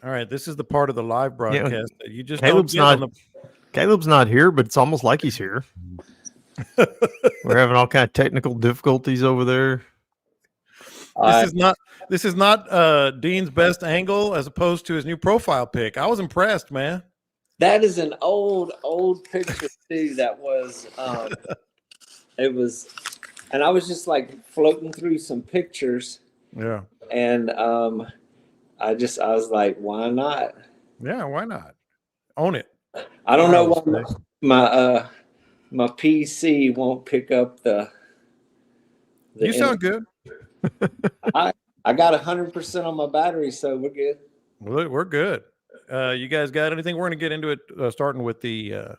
All right, this is the part of the live You know, broadcast that you just don't Caleb's get on not the. Caleb's not here, but it's almost like he's here. We're having all kind of technical difficulties over there. This is not. This is not Dean's best angle as opposed to his new profile pic. I was impressed, man. That is an old picture too. That was it was, and I was just like floating through some pictures, Yeah. and I was like, why not? Yeah. Why not? Own it. I don't know would why say. my PC won't pick up the You sound good. I got 100% on my battery, so we're good. We're good. You guys got anything? We're going to get into it, starting with the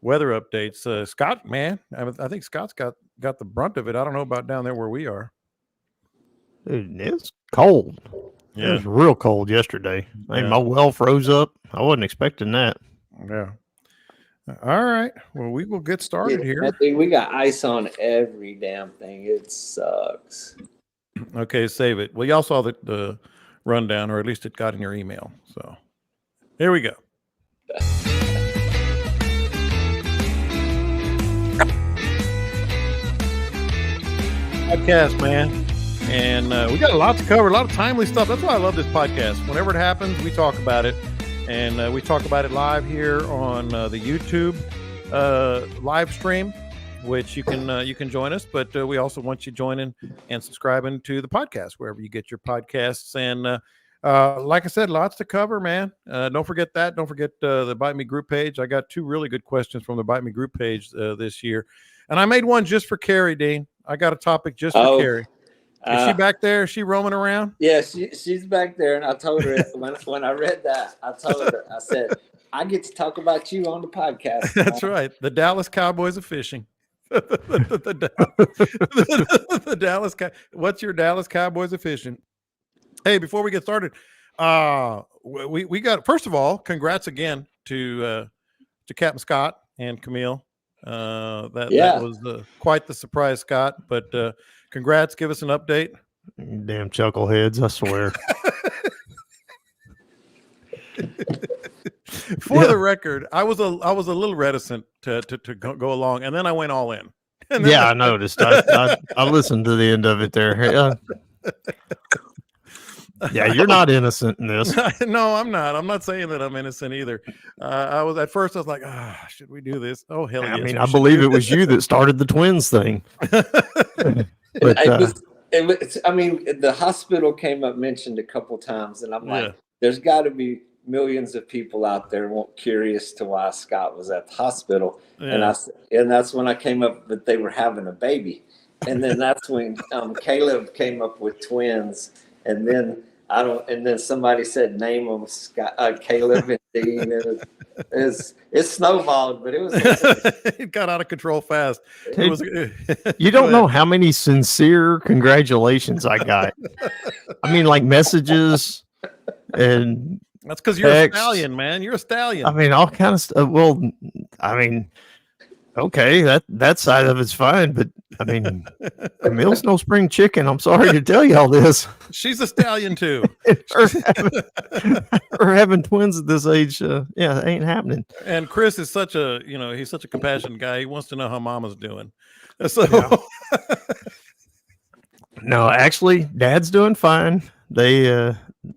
weather updates. Scott, man, I think Scott's got the brunt of it. I don't know about down there where we are. Dude, it's cold. Yeah. It was real cold yesterday. I mean, my well froze up. I wasn't expecting that. Yeah. All right. Well, we will get started here. We got ice on every damn thing. It sucks. Okay, save it. Well, y'all saw the rundown, or at least it got in your email. So here we go. Podcast, man. And we got a lot to cover, a lot of timely stuff. That's why I love this podcast. Whenever it happens, we talk about it. And we talk about it live here on the YouTube live stream, which you can join us. But we also want you joining and subscribing to the podcast, wherever you get your podcasts. And like I said, lots to cover, man. Don't forget that. Don't forget the Bite Me group page. I got 2 really good questions from the Bite Me group page this year. And I made one just for Carrie, Dean. I got a topic just for Carrie. Is she back there? Is she roaming around? Yeah, she's back there. And I told her when I read that, I said, I get to talk about you on the podcast. That's right. The Dallas Cowboys of fishing. the Dallas. What's your Dallas Cowboys of fishing? Hey, before we get started, we got, first of all, congrats again to Captain Scott and Camille. That was quite the surprise, Scott. But congrats. Give us an update. Damn chuckleheads, I swear. For the record, I was a little reticent to go along, and then I went all in. I noticed. I listened to the end of it there. Yeah, you're not innocent in this. No, I'm not. I'm not saying that I'm innocent either. I was like, should we do this? Oh, hell yes. I mean, I believe it was you that started the twins thing. But, I mean, the hospital came up mentioned a couple times, and I'm like, there's got to be millions of people out there curious to why Scott was at the hospital. Yeah. And that's when I came up that they were having a baby. And then that's when Caleb came up with twins. And then somebody said name them Scott, Caleb and Dean. And it snowballed, but it was it got out of control fast. You don't know how many sincere congratulations I got. I mean, like messages and that's because you're a stallion, man. You're a stallion. I mean, all kind of stuff. Well, I mean, okay, that side of it's fine, but I mean, Camille's no spring chicken. I'm sorry to tell you all this. She's a stallion too. Her having twins at this age, it ain't happening. And Chris is he's such a compassionate guy. He wants to know how Mama's doing. So, no, actually, Dad's doing fine. They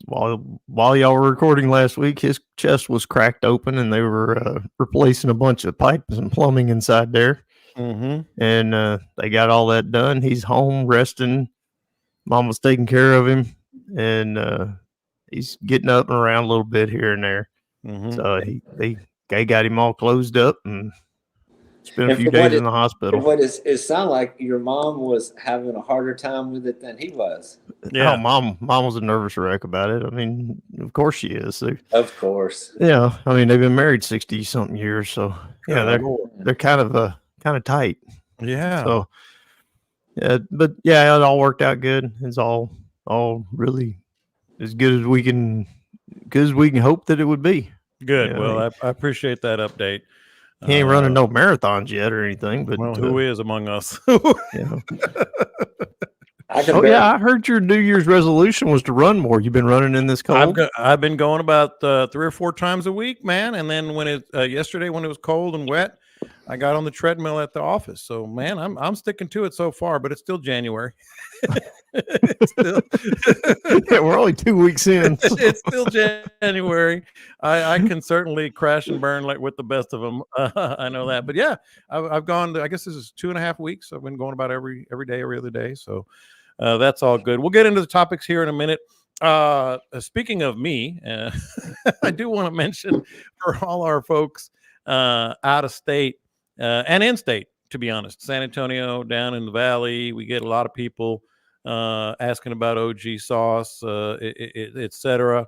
while y'all were recording last week, his chest was cracked open, and they were replacing a bunch of pipes and plumbing inside there. Mm-hmm. And they got all that done. He's home resting. Mom was taking care of him, and he's getting up and around a little bit here and there. Mm-hmm. So they got him all closed up and spent a few days in the hospital. It sounded like your mom was having a harder time with it than he was. Yeah, mom was a nervous wreck about it. I mean, of course she is. Of course. Yeah, I mean they've been married 60-something years, so they're kind of tight. Yeah. So but it all worked out good. It's all really as good as we can hope that it would be. Good. Well, I appreciate that update. He ain't running no marathons yet or anything, but who is among us? I heard your New Year's resolution was to run more. You've been running in this cold? I've been going about 3 or 4 times a week, man. And then when yesterday when it was cold and wet, I got on the treadmill at the office. So, man, I'm sticking to it so far, but it's still January. We're only 2 weeks in. It's still January. I can certainly crash and burn like with the best of them. I know that. But yeah, I've gone. I guess this is 2.5 weeks. I've been going about every day, every other day. So that's all good. We'll get into the topics here in a minute. Speaking of me, I do want to mention for all our folks out of state and in state, to be honest, San Antonio, down in the valley, we get a lot of people asking about OG sauce, etc.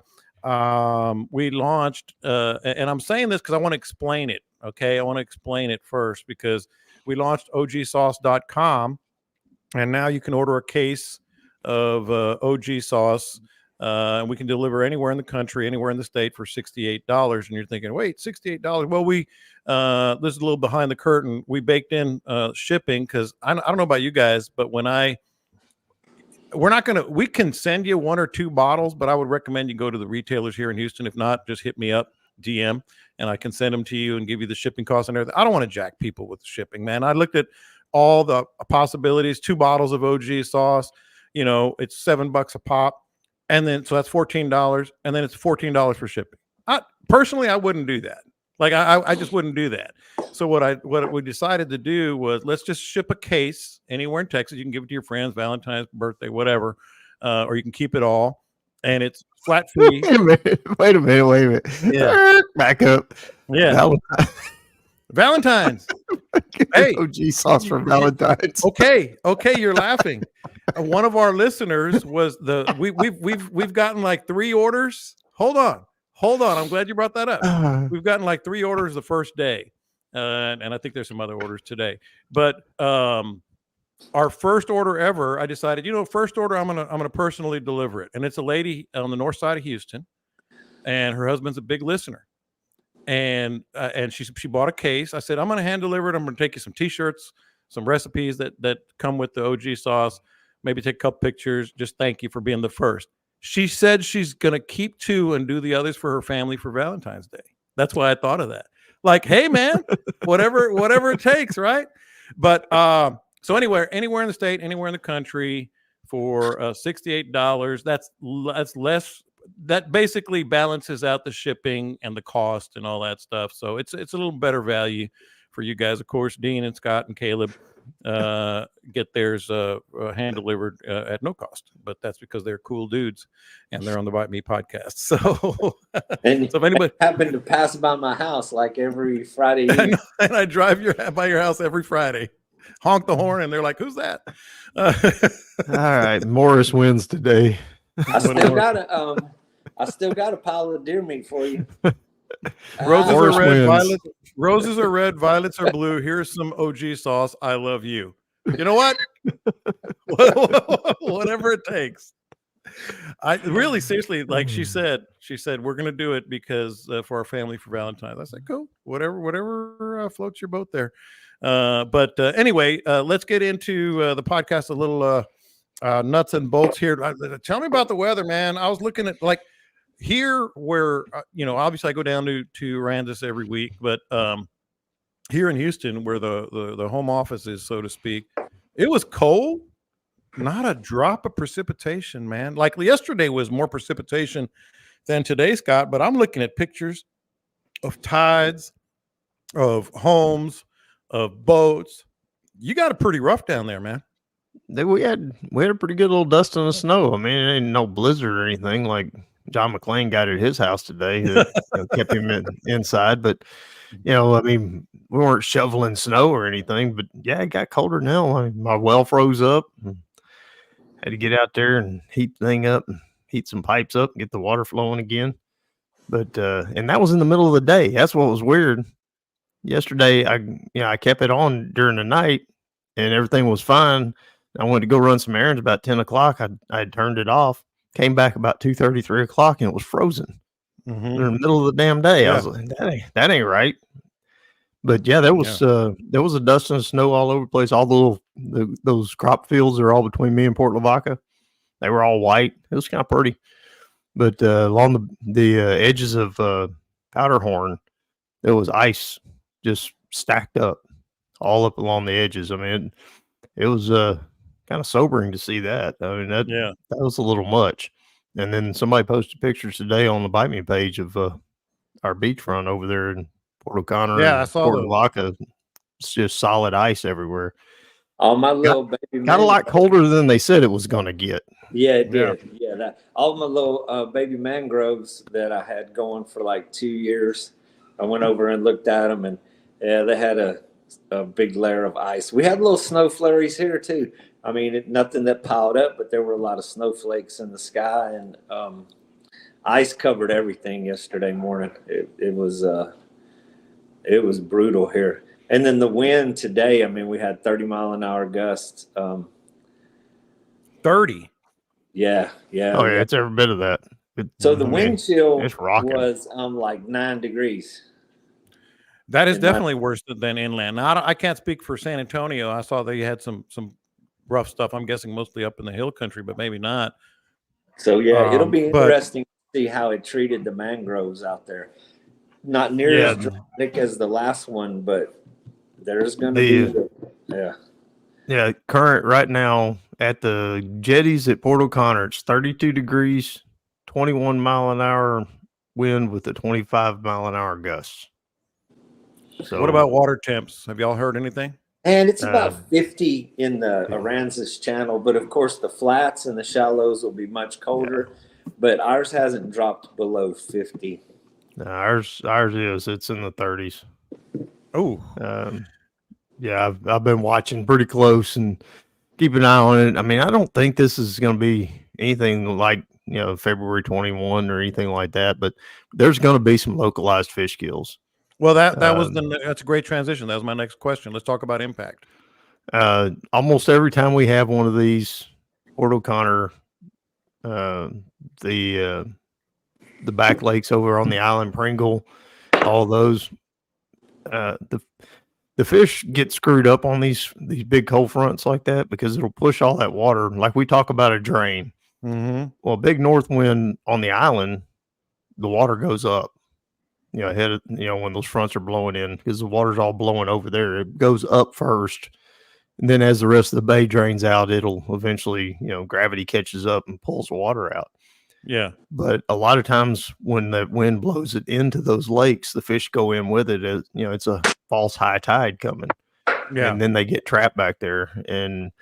We launched, and I'm saying this because I want to explain it. Okay, I want to explain it first because we launched ogsauce.com, and now you can order a case of OG sauce. And we can deliver anywhere in the country, anywhere in the state for $68. And you're thinking, wait, $68? Well, this is a little behind the curtain. We baked in shipping because I don't know about you guys, but we can send you 1 or 2 bottles, but I would recommend you go to the retailers here in Houston. If not, just hit me up, DM, and I can send them to you and give you the shipping costs and everything. I don't want to jack people with the shipping, man. I looked at all the possibilities, 2 bottles of OG sauce, it's $7 a pop. And then, so that's $14, and then it's $14 for shipping. Personally, I wouldn't do that. Like, I just wouldn't do that. So what we decided to do was let's just ship a case anywhere in Texas. You can give it to your friends, Valentine's, birthday, whatever, or you can keep it all, and it's flat fee. Wait a minute. Yeah, back up. Yeah, Valentine's. Hey, OG sauce for Valentine's. Okay, you're laughing. One of our listeners was we've gotten like 3 orders. Hold on. I'm glad you brought that up. We've gotten like 3 orders the first day, and I think there's some other orders today. But our first order ever, I decided, first order I'm gonna personally deliver it, and it's a lady on the north side of Houston, and her husband's a big listener. And she bought a case. I said, I'm going to hand deliver it. I'm going to take you some T-shirts, some recipes that come with the OG sauce. Maybe take a couple pictures. Just thank you for being the first. She said she's going to keep 2 and do the others for her family for Valentine's Day. That's why I thought of that. Like, hey man, whatever it takes, right? But so anywhere in the state, anywhere in the country for $68. That's less. That basically balances out the shipping and the cost and all that stuff. So it's a little better value for you guys. Of course, Dean and Scott and Caleb get theirs hand delivered at no cost, but that's because they're cool dudes and they're on the Bite Me podcast. So, and so if anybody happened to pass by my house like every Friday evening, and I drive by your house every Friday, honk the horn, and they're like, "Who's that?" All right, Morris wins today. I still got a pile of deer meat for you. Roses are red, violets. Roses are red, violets are blue. Here's some OG sauce. I love you. You know what? Whatever it takes. I really seriously, like she said, we're gonna do it because for our family for Valentine's. I said, cool. Whatever floats your boat there. But anyway, let's get into the podcast a little. Nuts and bolts here. Tell me about the weather, man. I was looking at like here where obviously I go down to Aransas every week, but here in Houston where the home office is, so to speak, it was cold. Not a drop of precipitation, man. Like yesterday was more precipitation than today, Scott, but I'm looking at pictures of tides, of homes, of boats. You got it pretty rough down there, man. We had a pretty good little dust in the snow. I mean, it ain't no blizzard or anything like John McClane got at his house today. That kept him inside. But, I mean, we weren't shoveling snow or anything. But, yeah, it got colder now. My well froze up. Had to get out there and heat the thing up and heat some pipes up and get the water flowing again. But and that was in the middle of the day. That's what was weird. Yesterday, I kept it on during the night and everything was fine. I went to go run some errands about 10 o'clock. I had turned it off, came back about 2:30, 3 o'clock, and it was frozen in the middle of the damn day. Yeah. I was like, that ain't right. But yeah, there was a dust and snow all over the place. All those crop fields are all between me and Port Lavaca. They were all white. It was kind of pretty. But along the edges of Powderhorn, there was ice just stacked up all up along the edges. I mean, it was kind of sobering to see that. I mean, that was a little much. And then somebody posted pictures today on the Bite Me page of our beachfront over there in Port O'Connor. Yeah, and I saw Port Lavaca. It's just solid ice everywhere. All my little baby got a lot colder than they said it was going to get. Yeah, it did. Yeah, that all my little baby mangroves that I had going for like 2 years. I went over and looked at them, and they had a big layer of ice. We had little snow flurries here too. I mean, nothing that piled up, but there were a lot of snowflakes in the sky, and ice covered everything yesterday morning. It was brutal here. And then the wind today, I mean, we had 30-mile-an-hour gusts. 30? Yeah. Oh, yeah, it's every bit of that. So the wind chill was like 9 degrees. That is definitely worse than inland. Now, I can't speak for San Antonio. I saw they had some rough stuff. I'm guessing mostly up in the hill country, but maybe not. So, yeah, it'll be interesting to see how it treated the mangroves out there. Not near as dramatic as the last one, but there's going to be, Yeah, current right now at the jetties at Port O'Connor, it's 32 degrees, 21-mile-an-hour wind with a 25-mile-an-hour gust. So, what about water temps? Have y'all heard anything? And it's about 50 in the Aransas Channel, but of course the flats and the shallows will be much colder. But ours hasn't dropped below 50. No, ours is. It's in the 30s. Oh, yeah. I've been watching pretty close and keep an eye on it. I mean, I don't think this is going to be anything like February 21 or anything like that, but there's going to be some localized fish kills. Well, that's a great transition. That was my next question. Let's talk about impact. Almost every time we have one of these, Port O'Connor, the back lakes over on the island, Pringle, all those, the fish get screwed up on these big cold fronts like that because it'll push all that water. Like we talk about a drain. Mm-hmm. Well, a big north wind on the island, the water goes up. Ahead of when those fronts are blowing in, because the water's all blowing over there. It goes up first, and then as the rest of the bay drains out, it'll eventually, gravity catches up and pulls the water out. Yeah. But a lot of times when the wind blows it into those lakes, the fish go in with it. As it's a false high tide coming. Yeah. And then they get trapped back there, and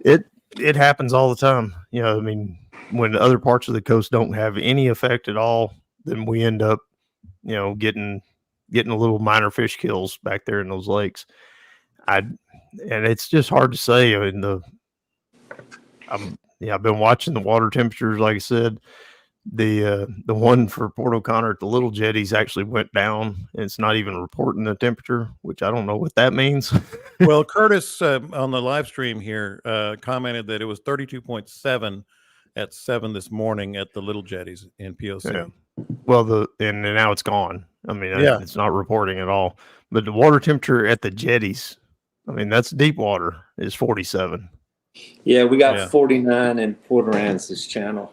it happens all the time. I mean, when other parts of the coast don't have any effect at all, then we end up getting a little minor fish kills back there in those lakes. And it's just hard to say. I mean, I've been watching the water temperatures. Like I said, the one for Port O'Connor at the little jetties actually went down. It's not even reporting the temperature, which I don't know what that means. Well, Curtis on the live stream here commented that it was 32.7 at 7 this morning at the little jetties in POC. Yeah. Well, and now it's gone. I mean, it's not reporting at all. But the water temperature at the jetties, I mean, that's deep water, is 47. Yeah, we got 49 in Port Aransas Channel.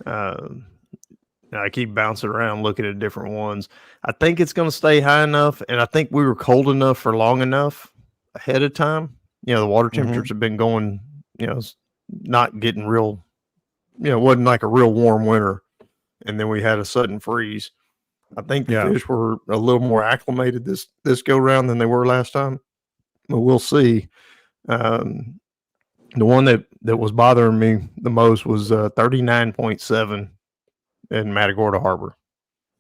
I keep bouncing around looking at different ones. I think it's going to stay high enough, and I think we were cold enough for long enough ahead of time. The water temperatures have been going, not getting real, wasn't like a real warm winter. And then we had a sudden freeze. I think the fish were a little more acclimated this go round than they were last time. But we'll see. The one that was bothering me the most was 39.7 in Matagorda Harbor.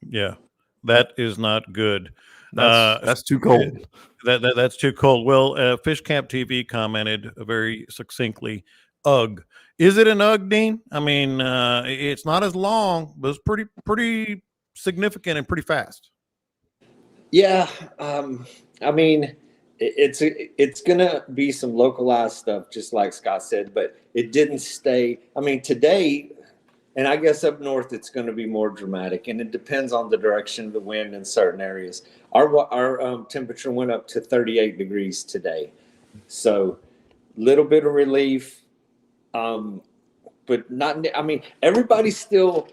Yeah, that is not good. That's too cold. That's too cold. Well, Fish Camp TV commented very succinctly, "Ugh." Is it an UGG, Dean? I mean, it's not as long, but it's pretty significant and pretty fast. Yeah, I mean, it's gonna be some localized stuff, just like Scott said, but it didn't stay. I mean, today, And I guess up north it's going to be more dramatic, and it depends on the direction of the wind in certain areas. Our temperature went up to 38 degrees today, so little bit of relief, but not. I mean, everybody's still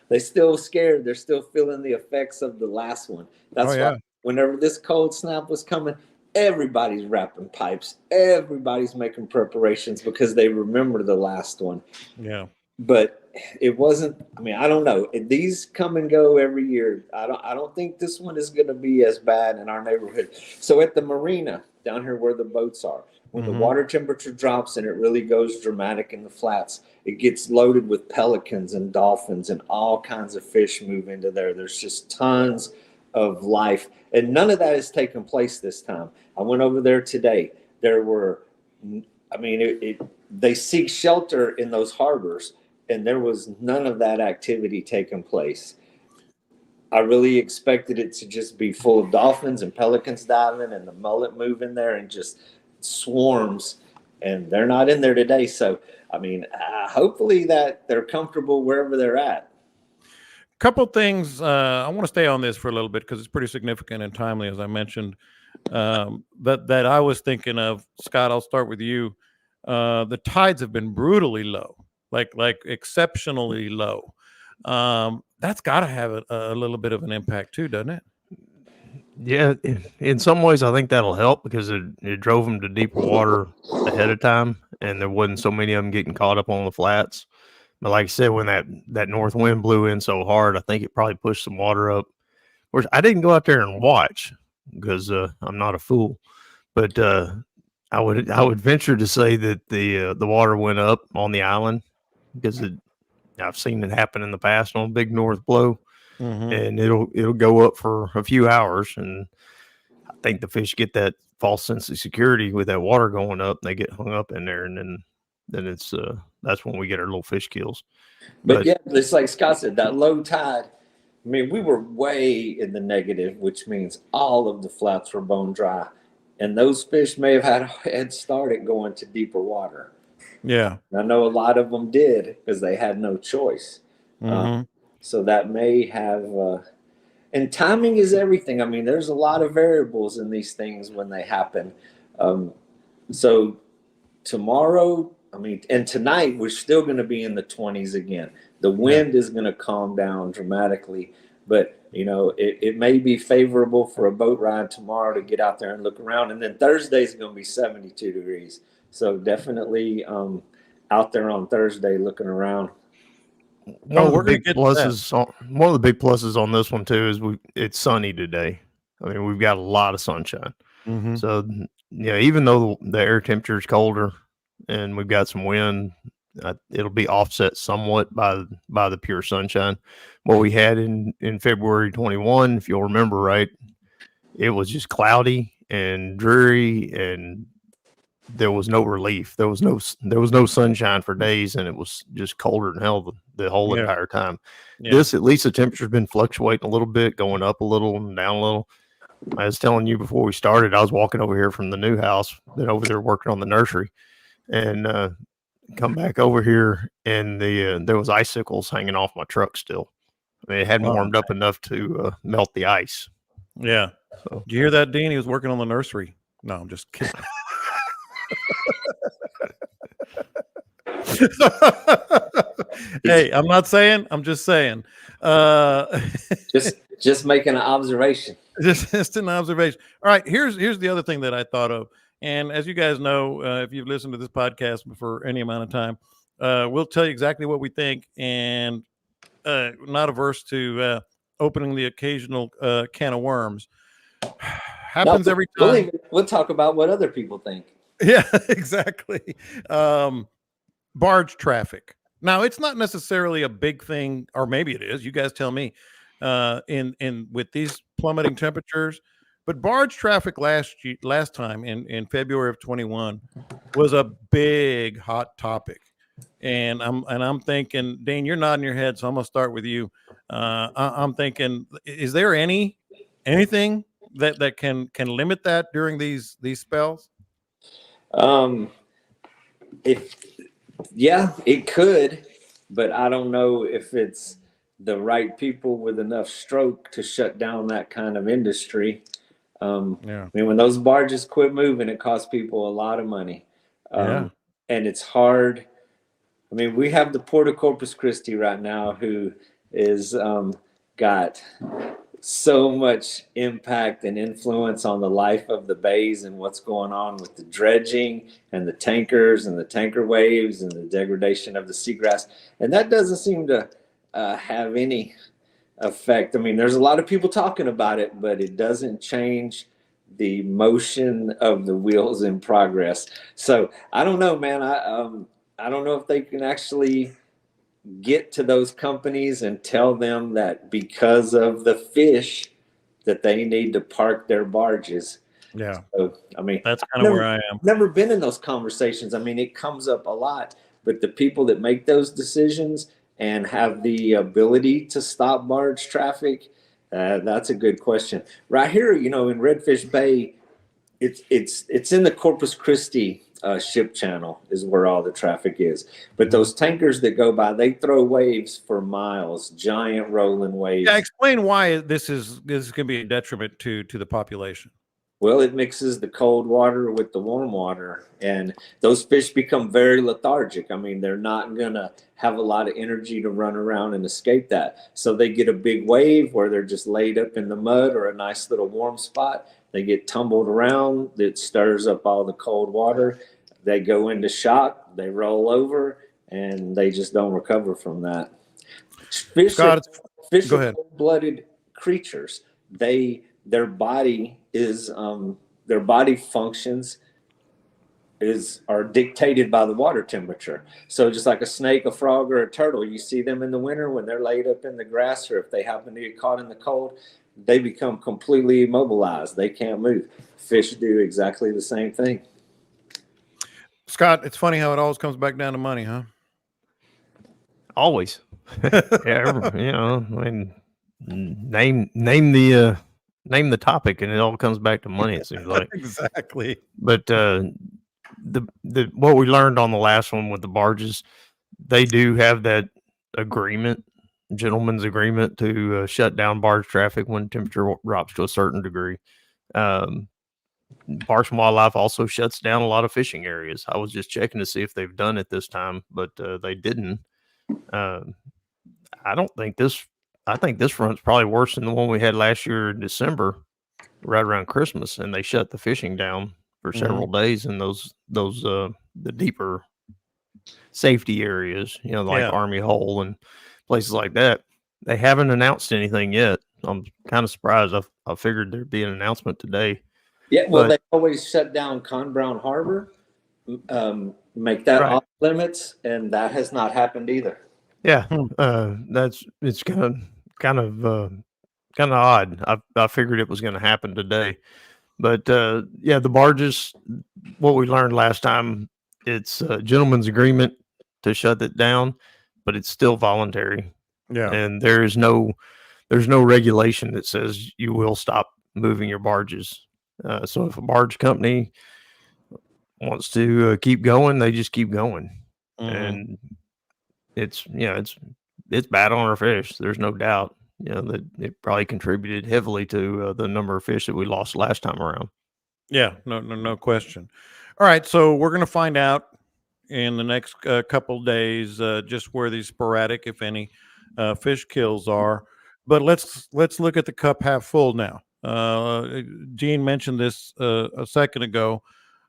they're still scared. They're still feeling the effects of the last one. That's why whenever this cold snap was coming, everybody's wrapping pipes. Everybody's making preparations because they remember the last one. Yeah. But it wasn't. I mean, I don't know. These come and go every year. I don't think this one is going to be as bad in our neighborhood. So at the marina down here where the boats are, when the water temperature drops and it really goes dramatic in the flats, it gets loaded with pelicans and dolphins and all kinds of fish move into there. There's just tons of life, and none of that has taken place this time. I went over there today. There were, I mean, they seek shelter in those harbors, and there was none of that activity taking place. I really expected it to just be full of dolphins and pelicans diving and the mullet moving there and just swarms, and they're not in there today. So, I mean, hopefully that they're comfortable wherever they're at. Couple things. I want to stay on this for a little bit because it's pretty significant and timely, as I mentioned. That I was thinking of, Scott. I'll start with you. The tides have been brutally low, like exceptionally low. That's got to have a little bit of an impact too, doesn't it? Yeah, in some ways, I think that'll help because it drove them to deeper water ahead of time, and there wasn't so many of them getting caught up on the flats. But like I said, when that north wind blew in so hard, I think it probably pushed some water up. Of course, I didn't go out there and watch because I'm not a fool, but I would venture to say that the water went up on the island because I've seen it happen in the past on a big north blow. And it'll go up for a few hours, and I think the fish get that false sense of security with that water going up. And they get hung up in there, and then it's that's when we get our little fish kills. But yeah, it's like Scott said, that low tide. I mean, we were way in the negative, which means all of the flats were bone dry, and those fish may have had a head start at going to deeper water. Yeah, and I know a lot of them did because they had no choice. So that may have, and timing is everything. I mean, there's a lot of variables in these things when they happen. So tomorrow, I mean, and tonight, we're still going to be in the 20s again. The wind is going to calm down dramatically, but, you know, it may be favorable for a boat ride tomorrow to get out there and look around. And then Thursday is going to be 72 degrees. So definitely out there on Thursday looking around. One of the big pluses on this one too is it's sunny today. I mean, we've got a lot of sunshine. So yeah, even though the air temperature is colder and we've got some wind, it'll be offset somewhat by the pure sunshine. What we had in February 21, if you'll remember right, it was just cloudy and dreary, and there was no relief. There was no sunshine for days, and it was just colder than hell the whole entire time. This, at least the temperature's been fluctuating a little bit, going up a little and down a little. I was telling you before we started, I was walking over here from the new house, been over there working on the nursery, and come back over here, and there was icicles hanging off my truck still. I mean, it hadn't warmed up enough to melt the ice. Yeah. So, did you hear that, Dean? He was working on the nursery. No, I'm just kidding. Hey, I'm not saying. I'm just saying. Just making an observation. Just an observation. All right. Here's the other thing that I thought of. And as you guys know, if you've listened to this podcast for any amount of time, we'll tell you exactly what we think, and not averse to opening the occasional can of worms. Happens every time. We'll talk about what other people think. Yeah, exactly. Barge traffic. Now, it's not necessarily a big thing, or maybe it is. You guys tell me. In with these plummeting temperatures, but barge traffic last time in February of 21 was a big hot topic, and I'm thinking, Dane, you're nodding your head, so I'm gonna start with you. I'm thinking, is there anything that can limit that during these spells? It could, but I don't know if it's the right people with enough stroke to shut down that kind of industry. I mean, when those barges quit moving, it costs people a lot of money. And it's hard. I mean, we have the Port of Corpus Christi right now, who is got so much impact and influence on the life of the bays and what's going on with the dredging and the tankers and the tanker waves and the degradation of the seagrass. And that doesn't seem to have any effect. I mean, there's a lot of people talking about it, but it doesn't change the motion of the wheels in progress. So I don't know, man. I don't know if they can actually get to those companies and tell them that because of the fish that they need to park their barges. Yeah. So, I mean, that's kind of where I am. Never been in those conversations. I mean, it comes up a lot, but the people that make those decisions and have the ability to stop barge traffic, that's a good question. Right here, in Redfish Bay, it's in the Corpus Christi ship channel is where all the traffic is. But those tankers that go by, they throw waves for miles, giant rolling waves. Yeah, explain why this is going to be a detriment to the population. Well, it mixes the cold water with the warm water, and those fish become very lethargic. I mean, they're not going to have a lot of energy to run around and escape that. So they get a big wave where they're just laid up in the mud or a nice little warm spot. They get tumbled around. It stirs up all the cold water. They go into shock. They roll over, and they just don't recover from that. Fish are cold-blooded creatures. Their body is their body functions are dictated by the water temperature. So just like a snake, a frog, or a turtle, you see them in the winter when they're laid up in the grass, or if they happen to get caught in the cold, they become completely immobilized. They can't move. Fish do exactly the same thing. Scott, it's funny how it always comes back down to money, huh? Always. Yeah, I mean, name the topic and it all comes back to money, it seems like. Exactly. But the what we learned on the last one with the barges, they do have that gentleman's agreement to shut down barge traffic when temperature drops to a certain degree. Parks and Wildlife also shuts down a lot of fishing areas. I was just checking to see if they've done it this time, but they didn't. I think this front's probably worse than the one we had last year in December, right around Christmas, and they shut the fishing down for several days in those the deeper safety areas, like Army Hole and places like that. They haven't announced anything yet. I'm kind of surprised. I figured there'd be an announcement today. Yeah, well, they always shut down Con Brown Harbor, make that off limits, and that has not happened either. Yeah, it's kind of odd. I figured it was going to happen today, but the barges. What we learned last time, it's a gentleman's agreement to shut it down, but it's still voluntary. Yeah, and there's no regulation that says you will stop moving your barges. So if a barge company wants to keep going, they just keep going, and it's bad on our fish. There's no doubt. That it probably contributed heavily to the number of fish that we lost last time around. Yeah, no question. All right, so we're going to find out in the next couple of days just where these sporadic, if any, fish kills are. But let's look at the cup half full now. Gene mentioned this a second ago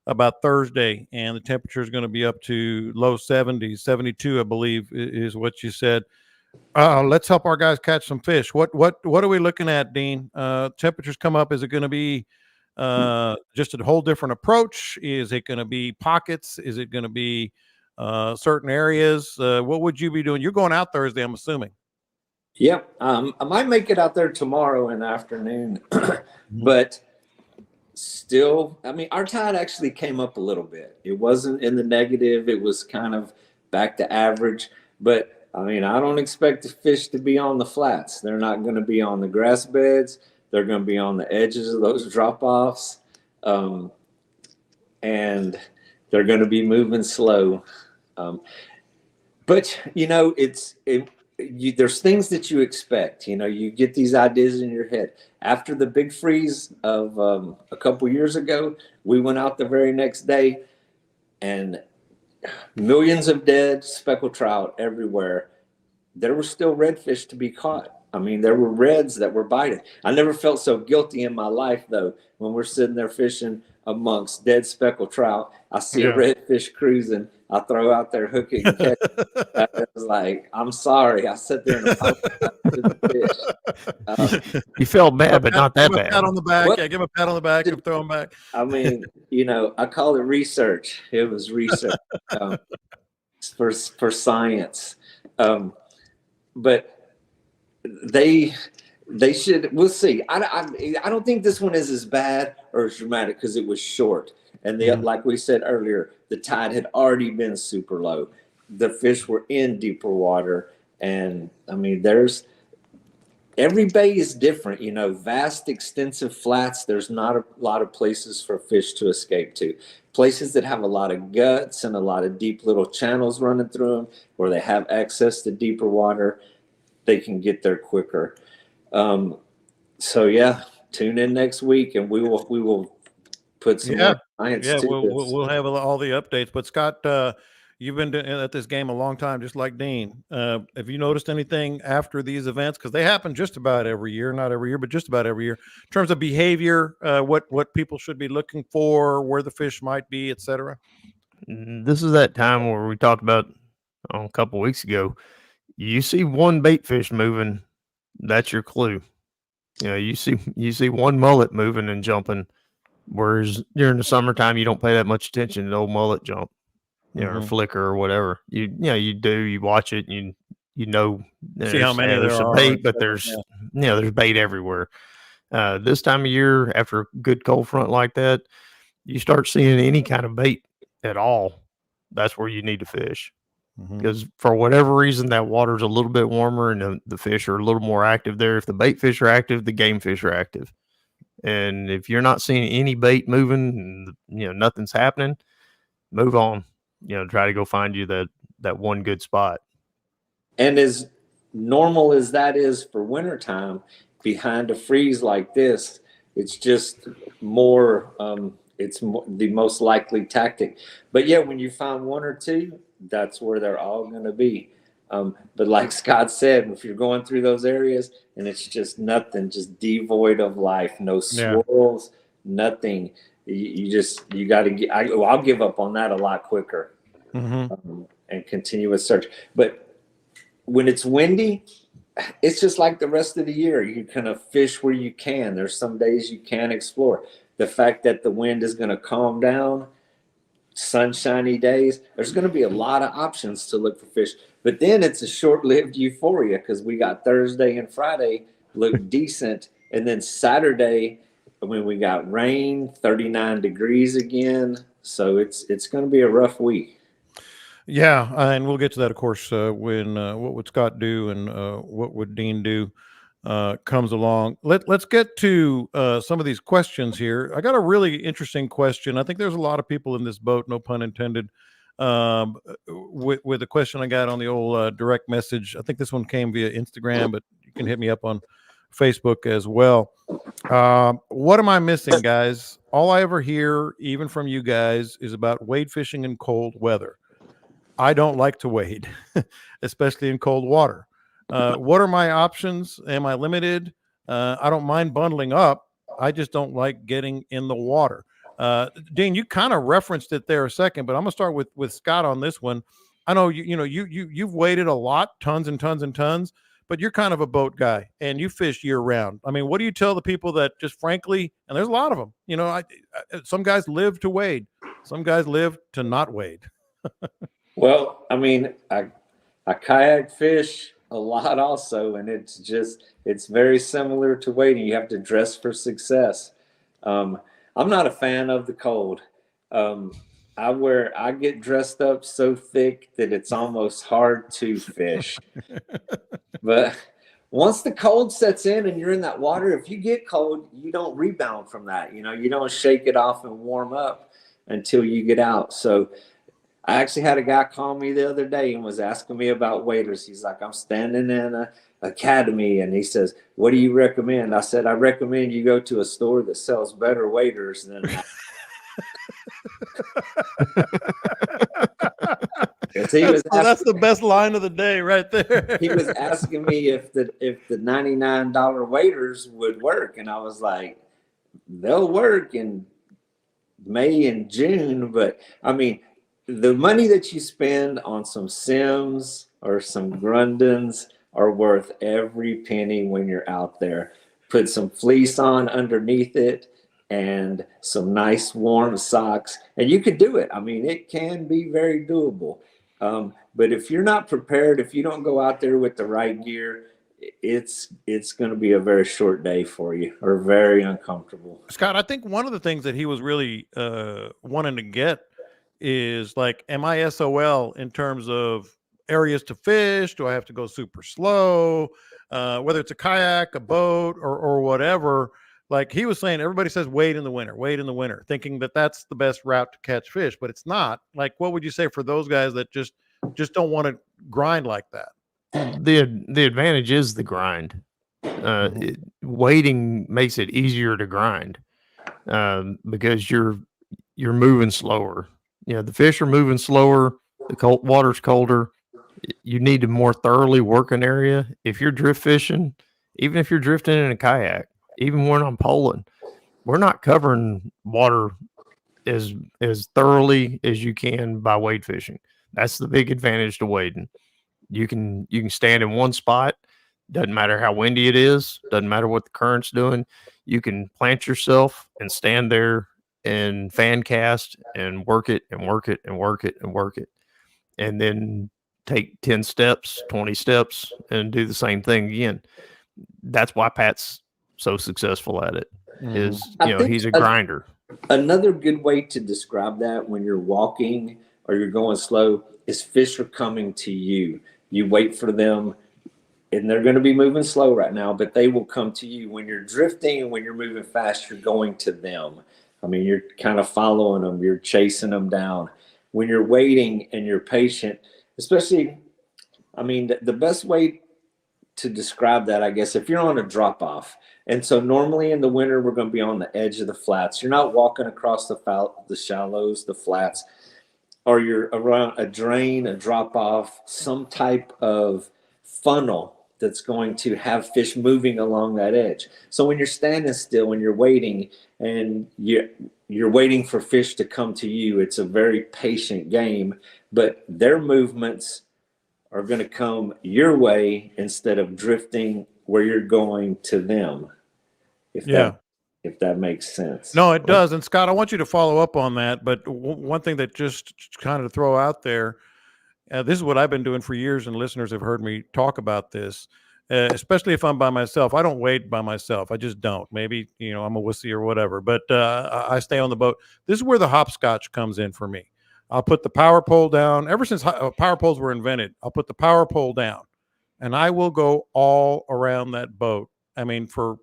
about Thursday, and the temperature is going to be up to low 70s, 72, I believe, is what you said. Let's help our guys catch some fish. What are we looking at, Dean? Temperatures come up. Is it going to be just a whole different approach? Is it going to be pockets? Is it going to be certain areas? What would you be doing? You're going out Thursday, I'm assuming. Yep. I might make it out there tomorrow in the afternoon, but still, I mean, our tide actually came up a little bit. It wasn't in the negative. It was kind of back to average, but I mean, I don't expect the fish to be on the flats. They're not going to be on the grass beds. They're going to be on the edges of those drop-offs, and they're going to be moving slow. But there's things that you expect. You get these ideas in your head. After the big freeze of a couple years ago, we went out the very next day, and millions of dead speckled trout everywhere. There were still redfish to be caught. I mean, there were reds that were biting. I never felt so guilty in my life, though, when we're sitting there fishing amongst dead speckled trout. I see a redfish cruising. I throw out there, hook it, and catch it. I was like, I'm sorry. I sit there and apologize to the fish. You felt bad, but not that bad. Pat on the back. Yeah, give him a pat on the back and throw him back. I mean, I call it research. It was research for science. But they should. We'll see. I don't think this one is as bad or as dramatic because it was short, and like we said earlier, the tide had already been super low. The fish were in deeper water, and I mean, every bay is different. Vast, extensive flats. There's not a lot of places for fish to escape to. Places that have a lot of guts and a lot of deep little channels running through them, where they have access to deeper water, they can get there quicker. So yeah, tune in next week, and we will put some more science to this. We'll have all the updates. But Scott, you've been at this game a long time, just like Dean. Have you noticed anything after these events? Because they happen just about every year, not every year, but just about every year. In terms of behavior, what people should be looking for, where the fish might be, etc. This is that time where we talked about a couple of weeks ago. You see one bait fish moving, that's your clue. You see one mullet moving and jumping, whereas during the summertime you don't pay that much attention to the old mullet jump, or flicker or whatever. You watch it, and you see how many there's there a are, bait, but there's bait everywhere. This time of year, after a good cold front like that, you start seeing any kind of bait at all. That's where you need to fish. Because for whatever reason, that water's a little bit warmer and the fish are a little more active there. If the bait fish are active, the game fish are active. And if you're not seeing any bait moving, and, nothing's happening, move on. Try to go find you that one good spot. And as normal as that is for wintertime, behind a freeze like this, it's just more, the most likely tactic. But yeah, when you find one or two, that's where they're all going to be. But like Scott said, if you're going through those areas and it's just nothing, just devoid of life, no swirls, nothing, you got to get. I'll give up on that a lot quicker and continue with search. But when it's windy, it's just like the rest of the year. You kind of fish where you can. There's some days you can explore. The fact that the wind is going to calm down, sunshiny days, there's going to be a lot of options to look for fish. But then it's a short-lived euphoria because we got Thursday and Friday look decent, and then Saturday, when we got rain, 39 degrees again. So it's going to be a rough week. Yeah, and we'll get to that, of course, when what would Scott do and what would Dean do comes along. Let's get to some of these questions here. I got a really interesting question. I think there's a lot of people in this boat, no pun intended, with the question I got on the old direct message. I think this one came via Instagram, but you can hit me up on Facebook as well. What am I missing, guys? All I ever hear, even from you guys, is about wade fishing in cold weather. I don't like to wade, especially in cold water. What are my options? Am I limited? I don't mind bundling up. I just don't like getting in the water. Dean, you kind of referenced it there a second, but I'm gonna start with Scott on this one. I know you've waded a lot, tons and tons and tons, but you're kind of a boat guy and you fish year round. I mean, what do you tell the people that just frankly, and there's a lot of them, some guys live to wade, some guys live to not wade. Well, I mean, I kayak fish a lot also, and it's very similar to wading. You have to dress for success. I'm not a fan of the cold. I get dressed up so thick that it's almost hard to fish. But once the cold sets in and you're in that water, if you get cold, you don't rebound from that. You don't shake it off and warm up until you get out. So I actually had a guy call me the other day and was asking me about waders. He's like, I'm standing in a academy, and he says, what do you recommend? I said, I recommend you go to a store that sells better waders than that's the best line of the day right there. He was asking me if the $99 waders would work, and I was like, they'll work in May and June, but I mean, the money that you spend on some Sims or some Grundens are worth every penny when you're out there. Put some fleece on underneath it and some nice warm socks, and you could do it. I mean, it can be very doable. But if you're not prepared, if you don't go out there with the right gear, it's going to be a very short day for you, or very uncomfortable. Scott, I think one of the things that he was really wanting to get is like, am I SOL in terms of areas to fish? Do I have to go super slow? Whether it's a kayak, a boat, or whatever. Like he was saying, everybody says wade in the winter, thinking that that's the best route to catch fish, but it's not. Like, what would you say for those guys that just don't want to grind like that? The advantage is the grind. Wading makes it easier to grind because you're moving slower. You know, the fish are moving slower. The water's colder. You need to more thoroughly work an area. If you're drift fishing, even if you're drifting in a kayak, even when I'm poling, we're not covering water as thoroughly as you can by wade fishing. That's the big advantage to wading. You can stand in one spot. Doesn't matter how windy it is. Doesn't matter what the current's doing. You can plant yourself and stand there and fan cast and work it and work it and work it and work it. And then take 10 steps, 20 steps and do the same thing again. That's why Pat's so successful at it. Is, he's a grinder. Another good way to describe that when you're walking or you're going slow is fish are coming to you. You wait for them, and they're going to be moving slow right now, but they will come to you. When you're drifting and when you're moving fast, you're going to them. I mean, you're kind of following them. You're chasing them down. When you're waiting and you're patient, especially, I mean, the best way to describe that, I guess, if you're on a drop off, and so normally in the winter, we're going to be on the edge of the flats. You're not walking across the shallows, the flats, or you're around a drain, a drop off, some type of funnel that's going to have fish moving along that edge. So when you're standing still, when you're waiting and you're waiting for fish to come to you, it's a very patient game, but their movements are going to come your way instead of drifting where you're going to them. If that makes sense. No, it does. And Scott, I want you to follow up on that. But one thing that just kind of throw out there, this is what I've been doing for years, and listeners have heard me talk about this, especially if I'm by myself. I don't wade by myself. I just don't. Maybe, I'm a wussy or whatever, but I stay on the boat. This is where the hopscotch comes in for me. I'll put the power pole down. Ever since power poles were invented, I'll put the power pole down, and I will go all around that boat. I mean, for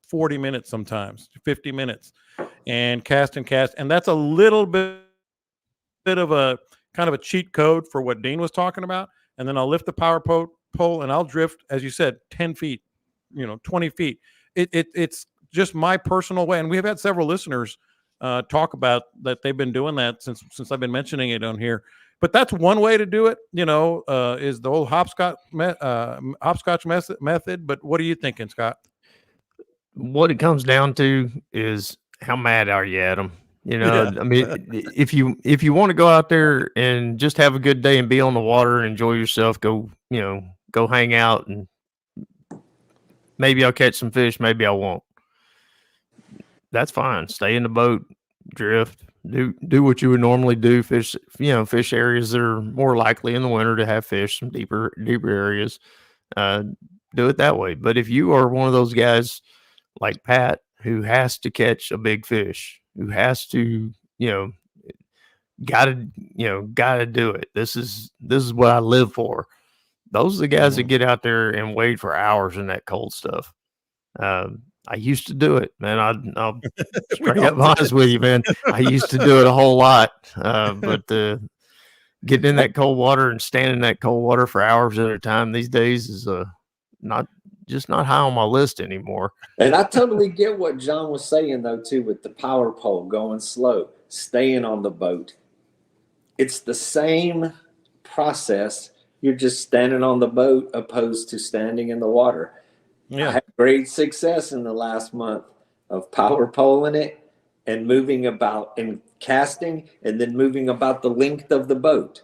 40 minutes, sometimes 50 minutes, and cast. And that's a little bit of a kind of a cheat code for what Dean was talking about. And then I'll lift the power pole and I'll drift, as you said, 10 feet, 20 feet. It's just my personal way. And we've had several listeners talk about that. They've been doing that since I've been mentioning it on here. But that's one way to do it, is the whole hopscotch method. But what are you thinking, Scott? What it comes down to is how mad are you at them? I mean, if you want to go out there and just have a good day and be on the water and enjoy yourself, go hang out, and maybe I'll catch some fish, maybe I won't. That's fine. Stay in the boat, drift, do what you would normally do. Fish areas that are more likely in the winter to have fish, some deeper areas. Do it that way. But if you are one of those guys like Pat, who has to catch a big fish, who has to, gotta do it. This is what I live for. Those are the guys that get out there and wade for hours in that cold stuff. I used to do it, man. I'll straight up honest with you, man. I used to do it a whole lot. But getting in that cold water and standing in that cold water for hours at a time these days is not high on my list anymore. And I totally get what John was saying though too, with the power pole going slow, staying on the boat. It's the same process. You're just standing on the boat opposed to standing in the water. Yeah. I had great success in the last month of power poling it and moving about and casting and then moving about the length of the boat.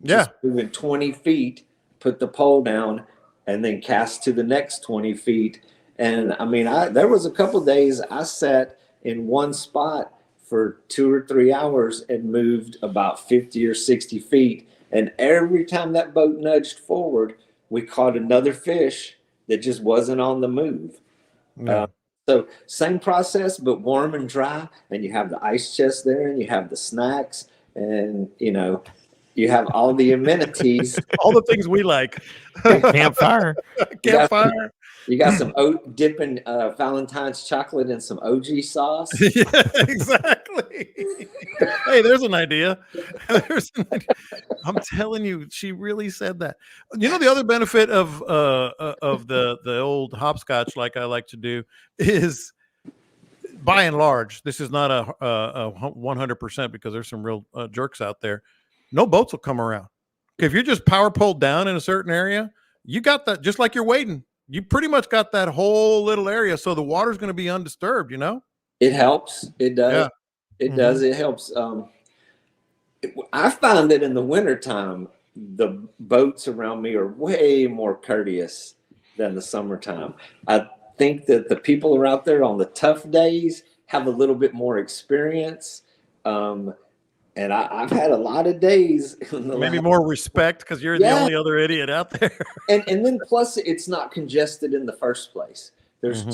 Just moving 20 feet, put the pole down, and then cast to the next 20 feet. And I mean, there was a couple of days I sat in one spot for 2 or 3 hours and moved about 50 or 60 feet. And every time that boat nudged forward, we caught another fish that just wasn't on the move. Yeah. So same process, but warm and dry. And you have the ice chest there, and you have the snacks, and you have all the amenities, all the things we like. Campfire. You got some dipping Valentine's chocolate in some OG sauce. Yeah, exactly. Hey, there's an idea. I'm telling you, she really said that. The other benefit of the old hopscotch, like I like to do, is by and large, this is not a 100% because there's some real jerks out there. No boats will come around. If you're just power poled down in a certain area, you got that, just like you're wading. You pretty much got that whole little area, so the water's going to be undisturbed, It helps. It does. Yeah. It does. It helps. I find that in the wintertime, the boats around me are way more courteous than the summertime. I think that the people are out there on the tough days have a little bit more experience. And I've had a lot of days. Maybe more respect because you're the only other idiot out there. and then plus it's not congested in the first place. There's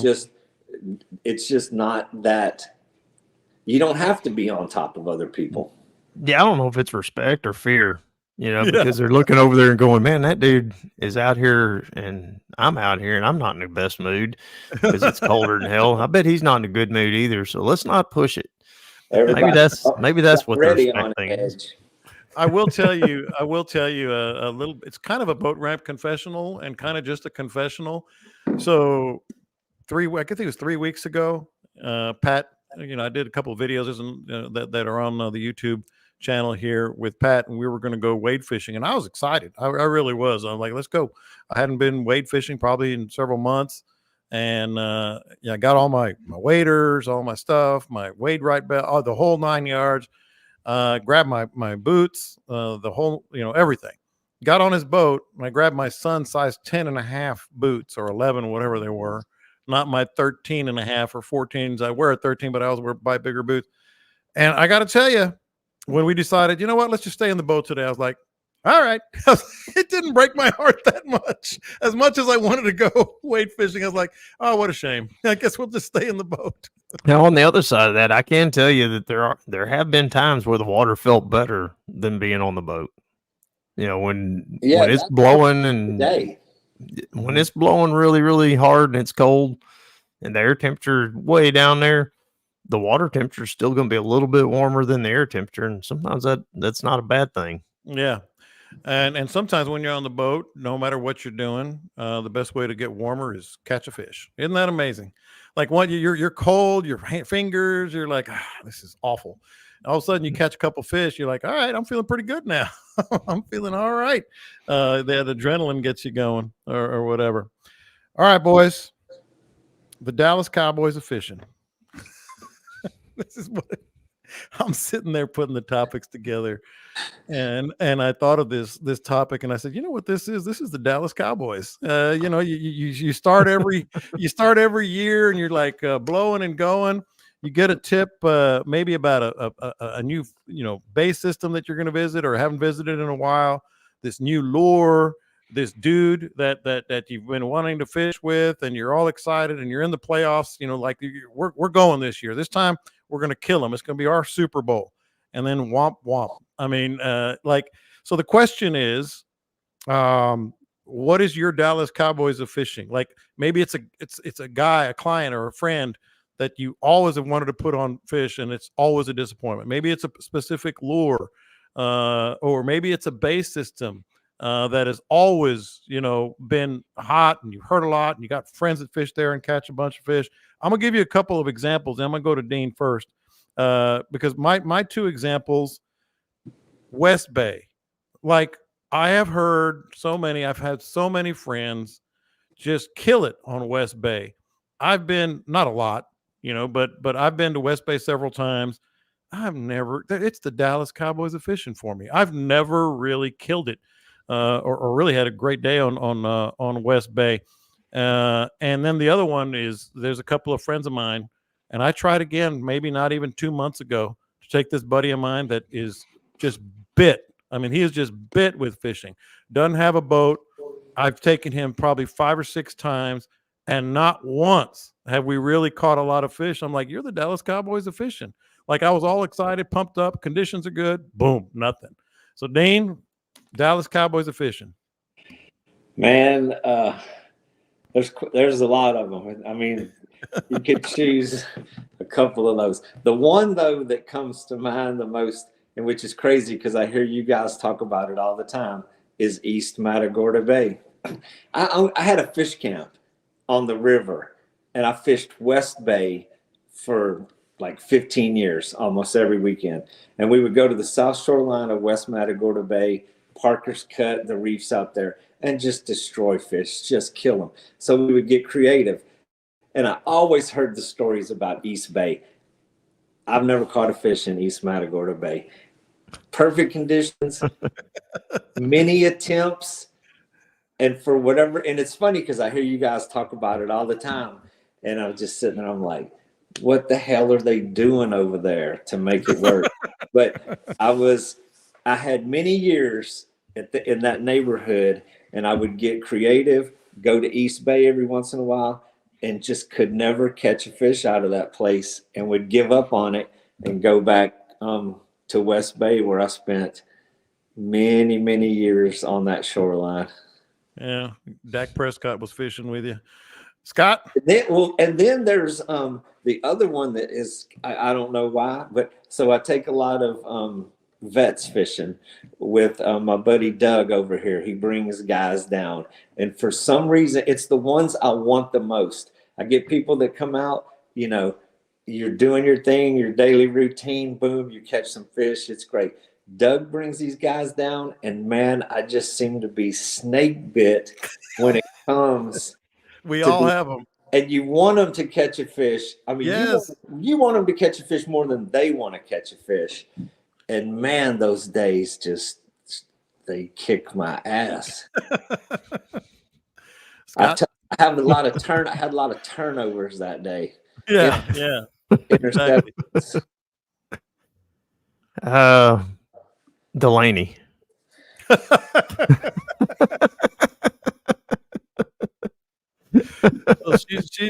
it's just not that you don't have to be on top of other people. Yeah, I don't know if it's respect or fear, because they're looking over there and going, man, that dude is out here and I'm out here and I'm not in the best mood because it's colder than hell. I bet he's not in a good mood either. So let's not push it. Maybe that's what they're expecting. I will tell you a little. It's kind of a boat ramp confessional and kind of just a confessional. So I think it was 3 weeks ago. Pat, I did a couple of videos that are on the YouTube channel here with Pat, and we were going to go wade fishing, and I was excited. I really was. I'm like, let's go. I hadn't been wade fishing probably in several months. And I got all my waders, all my stuff, my wade right belt, the whole 9 yards. Grabbed my boots, the whole, everything. Got on his boat, and I grabbed my son's size 10.5 boots or 11, whatever they were. Not my 13.5 or 14s. I wear a 13, but I always buy bigger boots. And I got to tell you, when we decided, you know what, let's just stay in the boat today, I was like, all right. It didn't break my heart that much. As much as I wanted to go wade fishing, I was like, oh, what a shame. I guess we'll just stay in the boat. Now, on the other side of that, I can tell you that there have been times where the water felt better than being on the boat. When it's blowing and when it's blowing really, really hard and it's cold and the air temperature way down there, the water temperature is still going to be a little bit warmer than the air temperature. And sometimes that's not a bad thing. Yeah. And sometimes when you're on the boat, no matter what you're doing, the best way to get warmer is catch a fish. Isn't that amazing? Like when you're cold, your fingers, you're like, this is awful. All of a sudden you catch a couple fish. You're like, all right, I'm feeling pretty good now. I'm feeling all right. The adrenaline gets you going or whatever. All right, boys. The Dallas Cowboys are fishing. This is what I'm sitting there putting the topics together, and I thought of this topic, and I said, you know what this is? This is the Dallas Cowboys. You start every year, and you're like blowing and going. You get a tip, maybe about a new bay system that you're going to visit or haven't visited in a while. This new lure, this dude that you've been wanting to fish with, and you're all excited, and you're in the playoffs. Like we're going this year. This time we're going to kill them. It's going to be our Super Bowl. And then womp womp. I mean, so the question is, what is your Dallas Cowboys of fishing? Like maybe it's a guy, a client, or a friend that you always have wanted to put on fish, and it's always a disappointment. Maybe it's a specific lure. or maybe it's a bay system that has always, been hot, and you've heard a lot, and you got friends that fish there and catch a bunch of fish. I'm gonna give you a couple of examples. And I'm gonna go to Dean first because my two examples, West Bay, like I have heard I've had so many friends just kill it on West Bay. I've been, not a lot, but I've been to West Bay several times. It's the Dallas Cowboys of fishing for me. I've never really killed it or really had a great day on West Bay. And then the other one is, there's a couple of friends of mine, and I tried again, maybe not even 2 months ago, to take this buddy of mine that is just bit. I mean, he is just bit with fishing. Doesn't have a boat. I've taken him probably 5 or 6 times, and not once have we really caught a lot of fish. I'm like, you're the Dallas Cowboys of fishing. Like, I was all excited, pumped up, conditions are good. Boom, nothing. So, Dean, Dallas Cowboys of fishing. Man, there's a lot of them. I mean, you could choose a couple of those. The one, though, that comes to mind the most, and which is crazy because I hear you guys talk about it all the time, is East Matagorda Bay. I had a fish camp on the river, and I fished West Bay for like 15 years, almost every weekend. And we would go to the south shoreline of West Matagorda Bay, Parker's Cut, the reefs out there, and just destroy fish, just kill them. So we would get creative. And I always heard the stories about East Bay. I've never caught a fish in East Matagorda Bay. Perfect conditions, many attempts, and for whatever. And it's funny because I hear you guys talk about it all the time, and I'm just sitting there, I'm like, what the hell are they doing over there to make it work? But I had many years in that neighborhood, and I would get creative, go to East Bay every once in a while, and just could never catch a fish out of that place, and would give up on it and go back to West Bay, where I spent many, many years on that shoreline. Yeah, Dak Prescott was fishing with you, Scott. And then there's the other one that is, I don't know why, but so I take a lot of vets fishing with my buddy Doug over here. He brings guys down, and for some reason, it's the ones I want the most. I get people that come out, you're doing your thing, your daily routine, boom, you catch some fish. It's great. Doug brings these guys down, and man, I just seem to be snake bit when it comes. We all have them. And you want them to catch a fish. I mean, yes. you want them to catch a fish more than they want to catch a fish. And man, those days they kick my ass. I had a lot of turnovers that day. Yeah. Interceptions. Delaney. Well,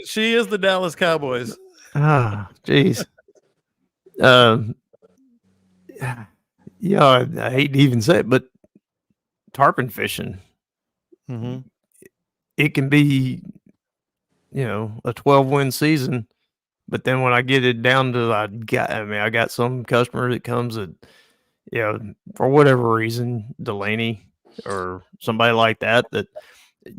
she is the Dallas Cowboys. Ah, jeez. Yeah, I hate to even say it, but tarpon fishing, it can be, a 12-win season. But then when I get it down to, I got some customer that comes at, for whatever reason, Delaney or somebody like that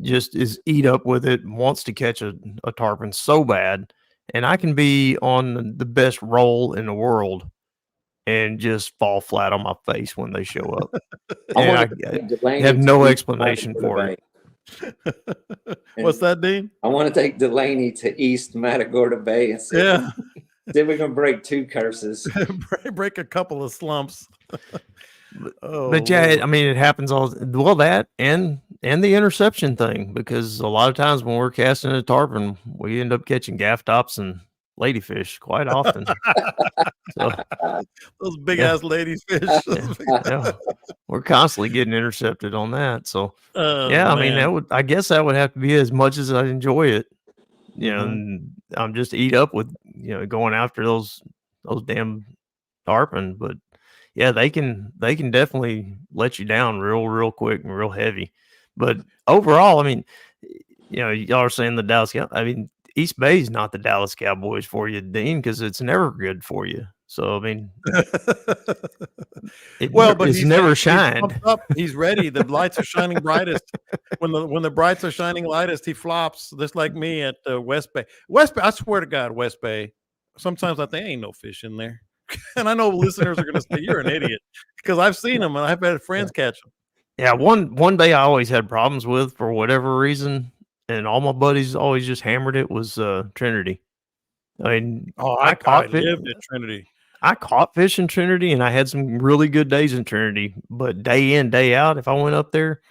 just is eat up with it, wants to catch a tarpon so bad. And I can be on the best roll in the world and just fall flat on my face when they show up. I have no explanation for it. What's that, Dean? I want to take Delaney to East Matagorda Bay and see if we can break 2 curses. break a couple of slumps. But yeah, I mean, it happens that and the interception thing, because a lot of times when we're casting a tarpon, we end up catching gaff tops and ladyfish quite often. So, those big ass ladyfish. We're constantly getting intercepted on that. So I mean, I guess that would have to be as much as I enjoy it. And I'm just eat up with going after those damn tarpon. But yeah, they can definitely let you down real quick and real heavy. But overall, I mean, y'all are saying the Dallas Cowboys. I mean, East Bay is not the Dallas Cowboys for you, Dean, because it's never good for you. So I mean, but it's never shined. He's pumped up. He's ready. The lights are shining brightest. When the brights are shining lightest, he flops just like me at West Bay. West Bay, I swear to God, West Bay. Sometimes I think ain't no fish in there, and I know listeners are going to say you're an idiot because I've seen them and I've had friends catch them. Yeah, one day I always had problems with for whatever reason, and all my buddies always just hammered it was Trinity. I mean, I lived at Trinity. I caught fish in Trinity, and I had some really good days in Trinity. But day in, day out, if I went up there,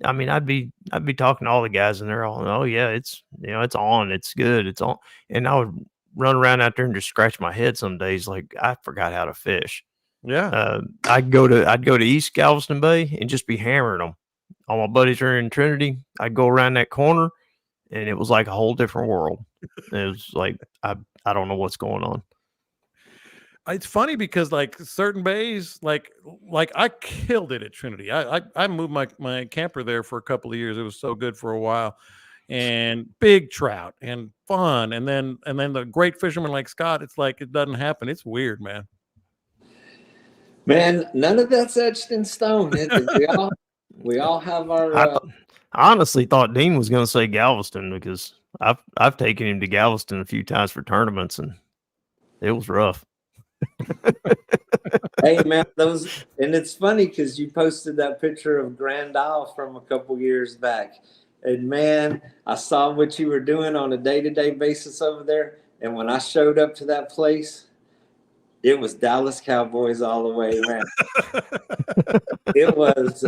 I mean, I'd be talking to all the guys, and they're all, oh yeah, it's it's on, it's good, it's on, and I would run around out there and just scratch my head some days, like I forgot how to fish. Yeah, I'd go to East Galveston Bay and just be hammering them. All my buddies are in Trinity. I'd go around that corner, and it was like a whole different world. It was like I don't know what's going on. It's funny because like certain bays, like I killed it at Trinity. I moved my camper there for a couple of years. It was so good for a while, and big trout and fun. And then the great fishermen like Scott, it's like it doesn't happen. It's weird, man. Man, none of that's etched in stone. We all have our. I honestly thought Dean was going to say Galveston because I've taken him to Galveston a few times for tournaments, and it was rough. Hey man, and it's funny because you posted that picture of Grand Isle from a couple years back, and man, I saw what you were doing on a day-to-day basis over there, and when I showed up to that place, it was Dallas Cowboys all the way around. It was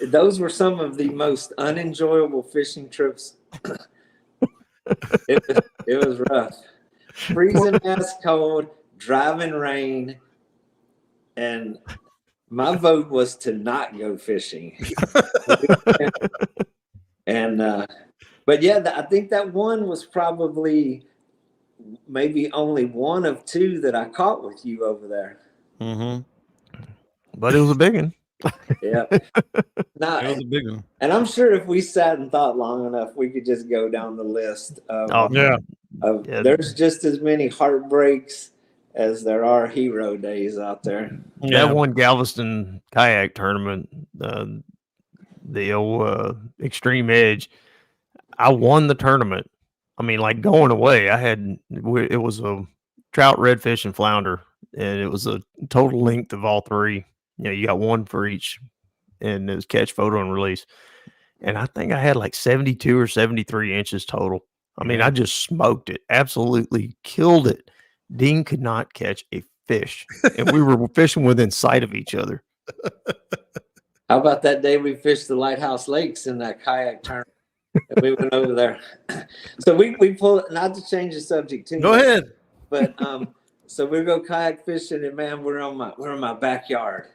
those were some of the most unenjoyable fishing trips. It was rough, freezing ass cold, driving rain, and my vote was to not go fishing. And but yeah, I think that one was probably maybe only one of two that I caught with you over there. Mm-hmm. But it was a big one. Yeah. Now, it was a big one. And I'm sure if we sat and thought long enough, we could just go down the list of, there's just as many heartbreaks as there are hero days out there. Yeah. That one Galveston kayak tournament, the old Extreme Edge, I won the tournament. I mean, like going away, it was a trout, redfish, and flounder, and it was a total length of all three. You got one for each, and it was catch, photo, and release. And I think I had like 72 or 73 inches total. I mean, I just smoked it, absolutely killed it. Dean could not catch a fish, and we were fishing within sight of each other. How about that day we fished the Lighthouse Lakes in that kayak tournament? We went over there. So we pulled, not to change the subject too much. Go ahead. But so we go kayak fishing, and man, we're in my backyard.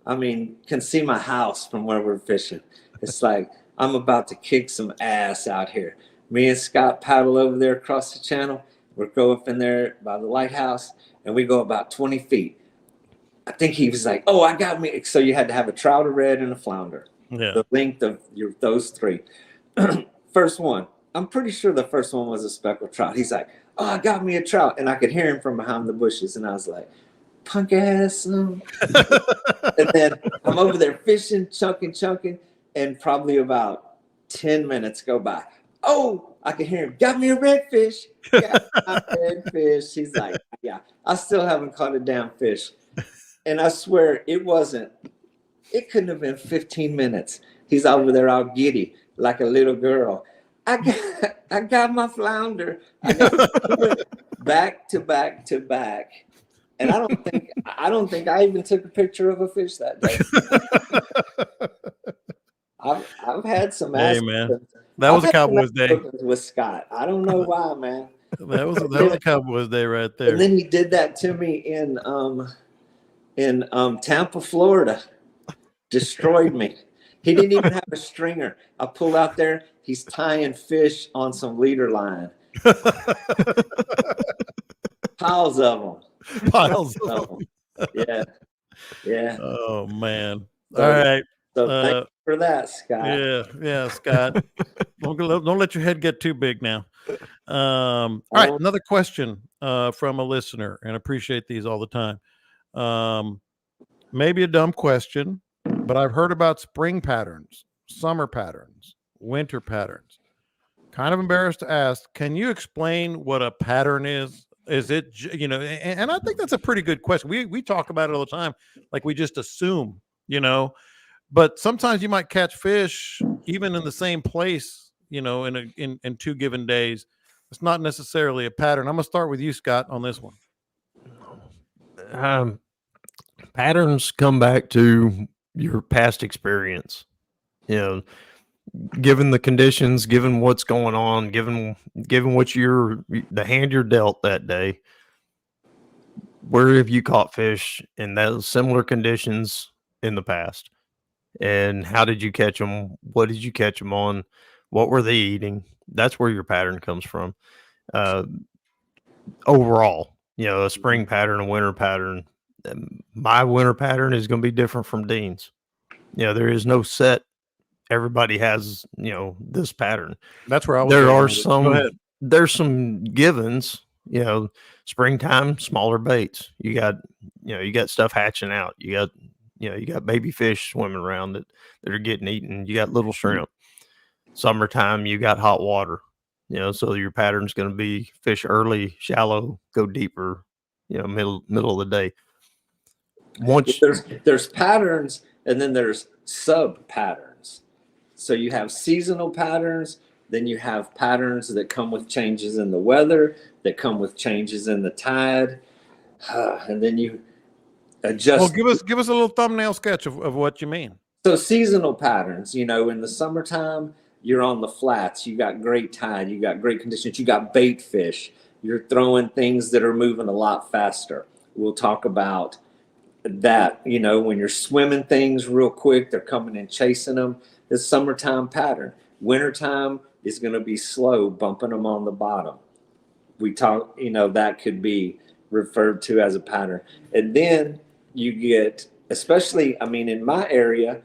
I mean, can see my house from where we're fishing. It's like I'm about to kick some ass out here. Me and Scott paddle over there across the channel. We go up in there by the lighthouse, and we go about 20 feet. I think he was like, "Oh, I got me." So you had to have a trout, a red, and a flounder. Yeah. The length of those three. First one, I'm pretty sure the first one was a speckled trout. He's like, "Oh, I got me a trout," and I could hear him from behind the bushes, and I was like, "Punk ass." And then I'm over there fishing, chunking, and probably about 10 minutes go by. Oh, I can hear him. "Got me a redfish." Got my redfish. He's like, "Yeah, I still haven't caught a damn fish." And I swear it couldn't have been 15 minutes. He's over there all giddy like a little girl. I got my flounder. Back to back to back. And I don't think I even took a picture of a fish that day. I've had some Hey man, that was a Cowboys day with Scott. I don't know why, man. That was a Cowboys day right there. And then he did that to me in Tampa, Florida. Destroyed me. He didn't even have a stringer. I pull out there. He's tying fish on some leader line. Piles of them. Piles of them. Yeah. Oh man. All right. So thank you for that, Scott. Yeah, Scott. don't let your head get too big now. All right, another question from a listener, and I appreciate these all the time. Maybe a dumb question, but I've heard about spring patterns, summer patterns, winter patterns. Kind of embarrassed to ask, can you explain what a pattern is? Is it, and I think that's a pretty good question. We talk about it all the time, like we just assume, but sometimes you might catch fish even in the same place, in 2 given days. It's not necessarily a pattern. I'm gonna start with you, Scott, on this one. Patterns come back to your past experience. Given the conditions, given what's going on, given what the hand you're dealt that day, where have you caught fish in those similar conditions in the past? And how did you catch them? What did you catch them on? What were they eating? That's where your pattern comes from. Overall, a spring pattern, a winter pattern. My winter pattern is going to be different from Dean's. There is no set. Everybody has, this pattern. That's where I was. There are some. There's some givens. Springtime, smaller baits. You got stuff hatching out. You got baby fish swimming around that are getting eaten. You got little shrimp. Summertime, you got hot water. So your pattern's going to be fish early, shallow, go deeper. Middle of the day. Once there's patterns, and then there's sub patterns. So you have seasonal patterns, then you have patterns that come with changes in the weather, that come with changes in the tide, and then you adjust. Well, give us a little thumbnail sketch of what you mean. So seasonal patterns, in the summertime, you're on the flats, you got great tide, you got great conditions, you got bait fish, you're throwing things that are moving a lot faster. We'll talk about that, when you're swimming things real quick, they're coming and chasing them. It's summertime pattern. Wintertime is going to be slow, bumping them on the bottom. We talk, that could be referred to as a pattern. And then you get, especially, in my area,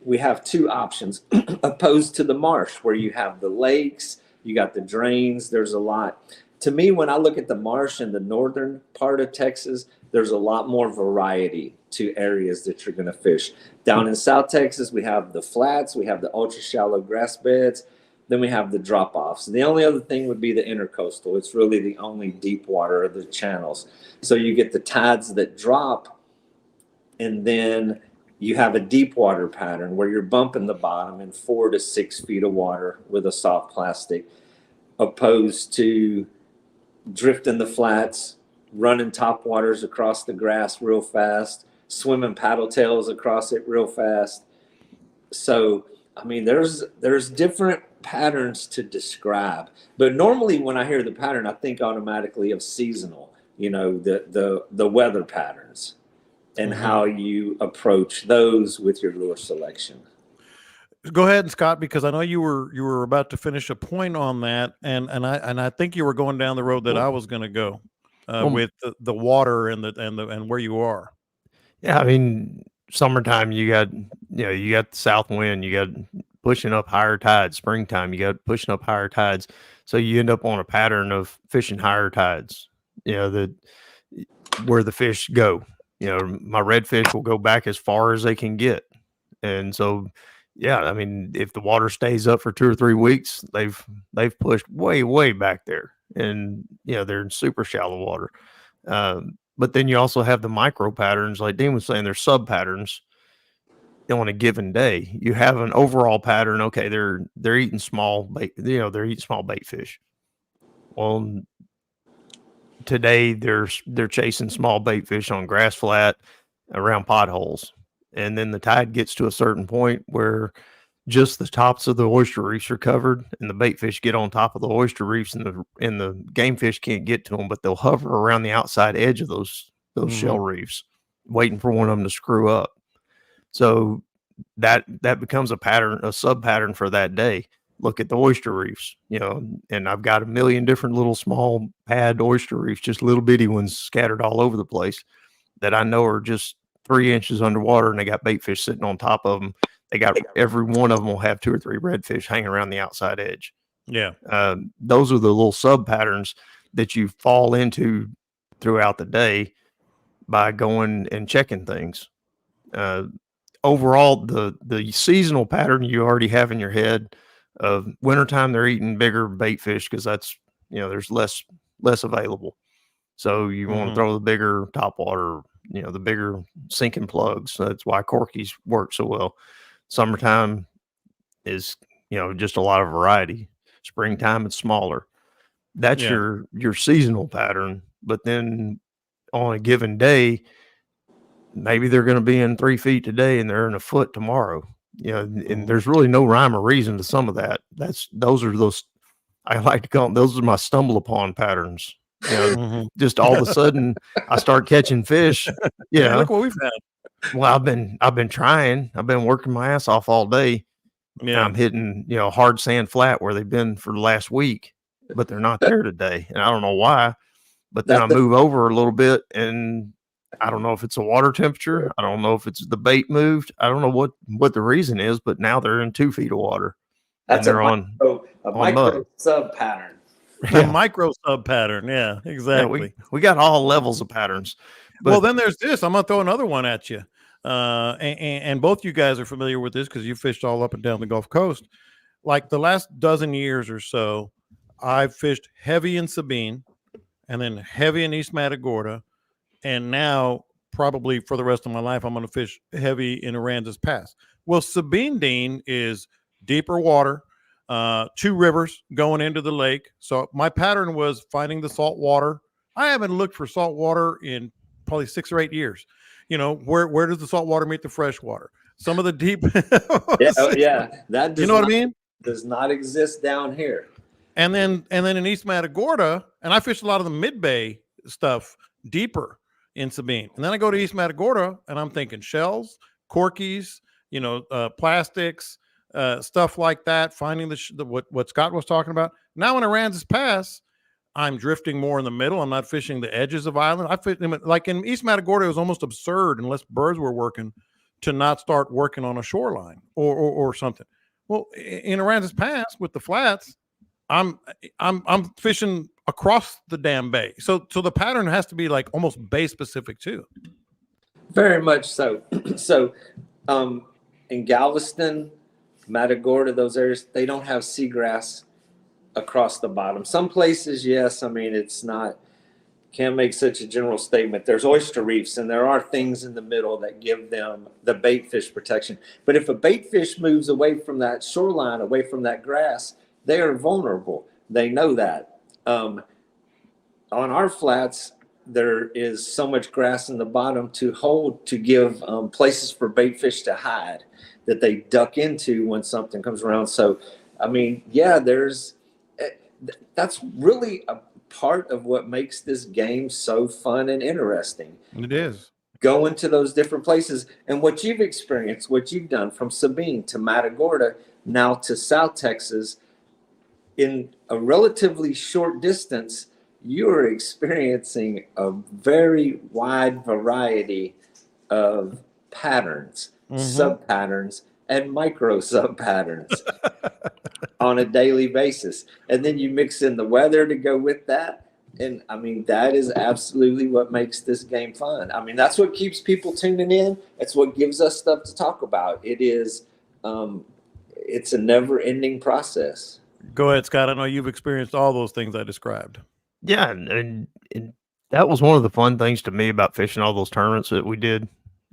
we have 2 options opposed to the marsh, where you have the lakes, you got the drains. There's a lot. To me, when I look at the marsh in the northern part of Texas, there's a lot more variety to areas that you're going to fish. Down in South Texas, we have the flats, we have the ultra shallow grass beds, then we have the drop offs. The only other thing would be the intercoastal. It's really the only deep water of the channels. So you get the tides that drop, and then you have a deep water pattern where you're bumping the bottom in 4 to 6 feet of water with a soft plastic, opposed to drifting the flats, running top waters across the grass real fast, swimming paddle tails across it real fast. So, there's different patterns to describe. But normally when I hear the pattern, I think automatically of seasonal, the weather patterns and how you approach those with your lure selection. Go ahead, Scott, because I know you were about to finish a point on that, and I think you were going down the road that I was going to go with the water and where you are. Yeah, summertime you got the south wind, you got pushing up higher tides. Springtime you got pushing up higher tides, so you end up on a pattern of fishing higher tides. Where the fish go. My redfish will go back as far as they can get, and so. Yeah, if the water stays up for 2 or 3 weeks, they've pushed way back there, and they're in super shallow water. But then you also have the micro patterns, like Dean was saying, they're sub patterns on a given day. You have an overall pattern. Okay, they're eating small bait. They're eating small bait fish. Well, today they're chasing small bait fish on grass flat around potholes. And then the tide gets to a certain point where just the tops of the oyster reefs are covered, and the bait fish get on top of the oyster reefs, and the game fish can't get to them, but they'll hover around the outside edge of those shell reefs, waiting for one of them to screw up. So that becomes a pattern, a sub pattern for that day. Look at the oyster reefs, and I've got a million different little small pad oyster reefs, just little bitty ones scattered all over the place that I know are just 3 inches underwater and they got bait fish sitting on top of them. They got every one of them will have 2 or 3 redfish hanging around the outside edge. Yeah. Those are the little sub patterns that you fall into throughout the day by going and checking things. Overall, the seasonal pattern you already have in your head of wintertime, they're eating bigger bait fish because that's, there's less available. So you want to throw the bigger topwater, the bigger sinking plugs. That's why corkies work so well. Summertime is, just a lot of variety. Springtime, it's smaller. That's your seasonal pattern. But then on a given day, maybe they're going to be in 3 feet today and they're in a foot tomorrow. And there's really no rhyme or reason to some of that. Those I like to call them, those are my stumble upon patterns. Just all of a sudden I start catching fish. Look what we've had. Well, I've been trying. I've been working my ass off all day. Yeah. I'm hitting, hard sand flat where they've been for the last week, but they're not there today. And I don't know why. But then I move over a little bit and I don't know if it's a water temperature. I don't know if it's the bait moved. I don't know what the reason is, but now they're in 2 feet of water. That's a micro sub pattern. A micro sub pattern. Yeah, exactly. Yeah, we got all levels of patterns. But, well, then there's this. I'm going to throw another one at you. And both you guys are familiar with this because you fished all up and down the Gulf Coast. Like the last dozen years or so, I've fished heavy in Sabine and then heavy in East Matagorda. And now probably for the rest of my life, I'm going to fish heavy in Aransas Pass. Well, Sabine Dean is deeper water, 2 rivers going into the lake. So my pattern was finding the salt water. I haven't looked for salt water in probably 6 or 8 years. Where does the salt water meet the fresh water? Some of the deep. That does what I mean? Does not exist down here. And then in East Matagorda, and I fished a lot of the mid-bay stuff deeper in Sabine. And then I go to East Matagorda and I'm thinking shells, corkies, plastics, stuff like that, finding what Scott was talking about. Now in Aransas Pass, I'm drifting more in the middle. I'm not fishing the edges of island. I fish like in East Matagorda, it was almost absurd unless birds were working to not start working on a shoreline or something. Well, in Aransas Pass with the flats, I'm fishing across the damn bay. So the pattern has to be like almost bay specific too. Very much so. So in Galveston, Matagorda, those areas, they don't have seagrass across the bottom. Some places, yes. I mean, it's not, can't make such a general statement. There's oyster reefs and there are things in the middle that give them the bait fish protection. But if a bait fish moves away from that shoreline, away from that grass, they are vulnerable. They know that. On our flats, there is so much grass in the bottom to give places for bait fish to hide that they duck into when something comes around. So, I mean, that's really a part of what makes this game so fun and interesting. It is. Going to those different places and what you've experienced, what you've done from Sabine to Matagorda, now to South Texas, in a relatively short distance, you are experiencing a very wide variety of patterns, sub-patterns, and micro sub-patterns on a daily basis. And then you mix in the weather to go with that. And I mean, that is absolutely what makes this game fun. I mean, that's what keeps people tuning in. It's what gives us stuff to talk about. It is, it's a never-ending process. Go ahead, Scott. I know you've experienced all those things I described. Yeah, and that was one of the fun things to me about fishing all those tournaments that we did.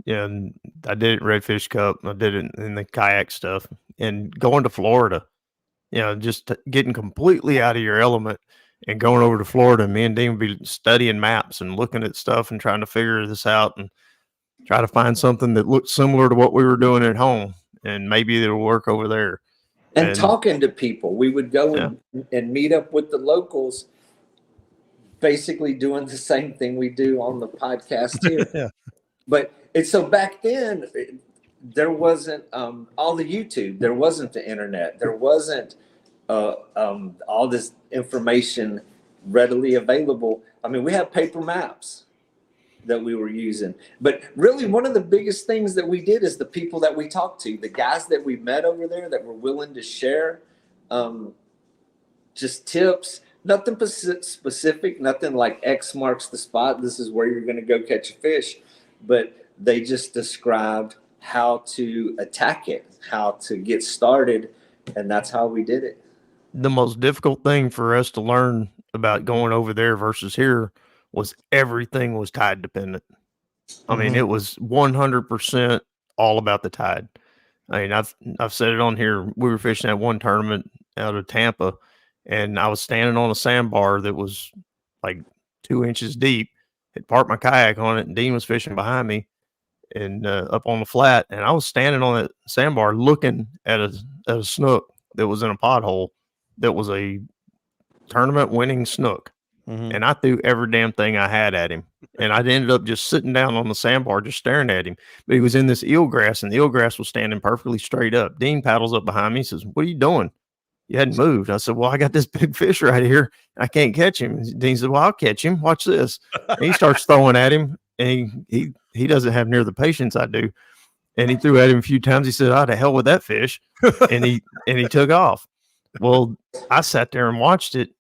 Yeah, and I did it in Redfish Cup. I did it in the kayak stuff. And going to Florida, just getting completely out of your element and going over to Florida. Me and Dean would be studying maps and looking at stuff and trying to figure this out and try to find something that looked similar to what we were doing at home. And maybe it'll work over there. And talking to people. We would go and meet up with the locals, basically doing the same thing we do on the podcast here. But it's so back then, there wasn't all the YouTube. There wasn't the internet. There wasn't all this information readily available. I mean, we had paper maps. that we were using. But really, one of the biggest things that we did is the people that we talked to, the guys that we met over there that were willing to share just tips, nothing specific, nothing like X marks the spot, this is where you're going to go catch a fish. But they just described how to attack it, how to get started, and that's how we did it. The most difficult thing for us to learn about going over there versus here was everything was tide dependent. I mean, it was 100% all about the tide. I mean, I've said it on here. We were fishing at one tournament out of Tampa, and I was standing on a sandbar that was like 2 inches deep. Had parked my kayak on it, and Dean was fishing behind me and up on the flat, and I was standing on that sandbar looking at a snook that was in a pothole that was a tournament winning snook. And I threw every damn thing I had at him. And I ended up just sitting down on the sandbar, just staring at him. But he was in this eelgrass, and the eelgrass was standing perfectly straight up. Dean paddles up behind me. He says, "What are you doing? You hadn't moved." I said, "Well, I got this big fish right here. I can't catch him." Dean said, "Well, I'll catch him. Watch this." And he starts throwing at him, and he doesn't have near the patience I do. And he threw at him a few times. He said, "Oh, to hell with that fish." And he took off. Well, I sat there and watched it.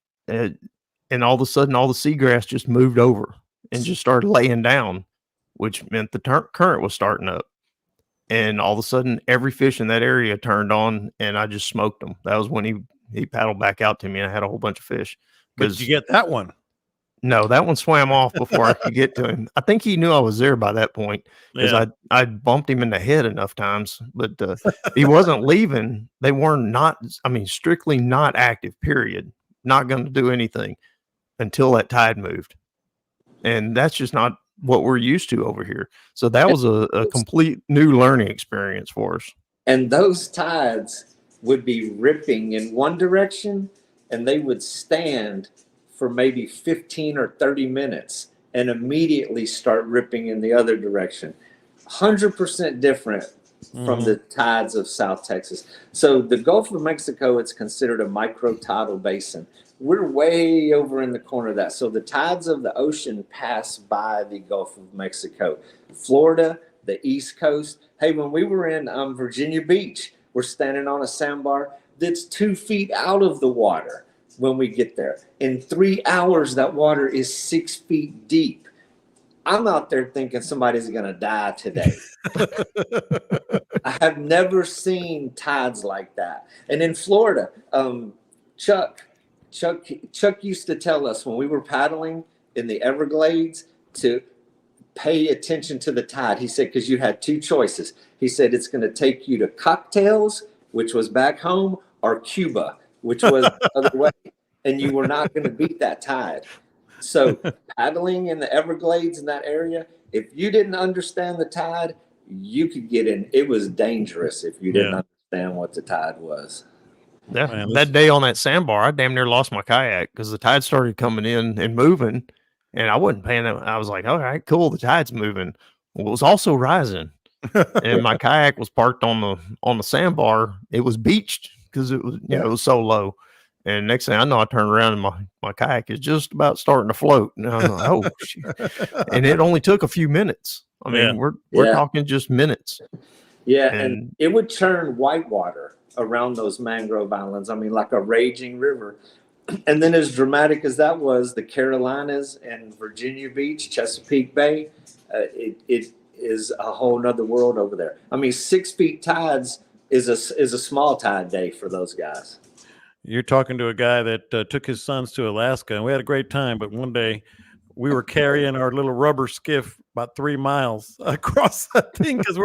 And all of a sudden, all the seagrass just moved over and just started laying down, which meant the current was starting up. And all of a sudden, every fish in that area turned on, and I just smoked them. That was when he paddled back out to me, and I had a whole bunch of fish. Did you get that one? No, that one swam off before I could get to him. I think he knew I was there by that point because I bumped him in the head enough times, but he wasn't leaving. They were strictly not active, period. Not going to do anything until that tide moved. And that's just not what we're used to over here. So that was a complete new learning experience for us. And those tides would be ripping in one direction, and they would stand for maybe 15 or 30 minutes and immediately start ripping in the other direction. 100% different from the tides of South Texas. So the Gulf of Mexico, it's considered a microtidal basin. We're way over in the corner of that. So the tides of the ocean pass by the Gulf of Mexico. Florida, the East Coast. Hey, when we were in Virginia Beach, we're standing on a sandbar that's 2 feet out of the water when we get there. In 3 hours, that water is 6 feet deep. I'm out there thinking somebody's going to die today. I have never seen tides like that. And in Florida, Chuck used to tell us when we were paddling in the Everglades to pay attention to the tide. He said, because you had two choices. He said, it's going to take you to Cocktails, which was back home, or Cuba, which was the other way. And you were not going to beat that tide. So paddling in the Everglades in that area, if you didn't understand the tide, you could get in. It was dangerous if you didn't understand what the tide was. Yeah, man, that day on that sandbar, I damn near lost my kayak because the tide started coming in and moving, and I wasn't paying it. I was like, all right, cool, the tide's moving. Well, it was also rising, and my kayak was parked on the sandbar. It was beached because it was it was so low. And next thing I know, I turned around and my kayak is just about starting to float. And I was like, oh, shit. And it only took a few minutes. I mean, we're talking just minutes. Yeah, and it would churn whitewater around those mangrove islands. I mean, like a raging river. And then as dramatic as that was, the Carolinas and Virginia Beach, Chesapeake Bay, it is a whole nother world over there. I mean, 6 feet tides is a small tide day for those guys. You're talking to a guy that took his sons to Alaska, and we had a great time. But one day we were carrying our little rubber skiff about 3 miles across that thing because we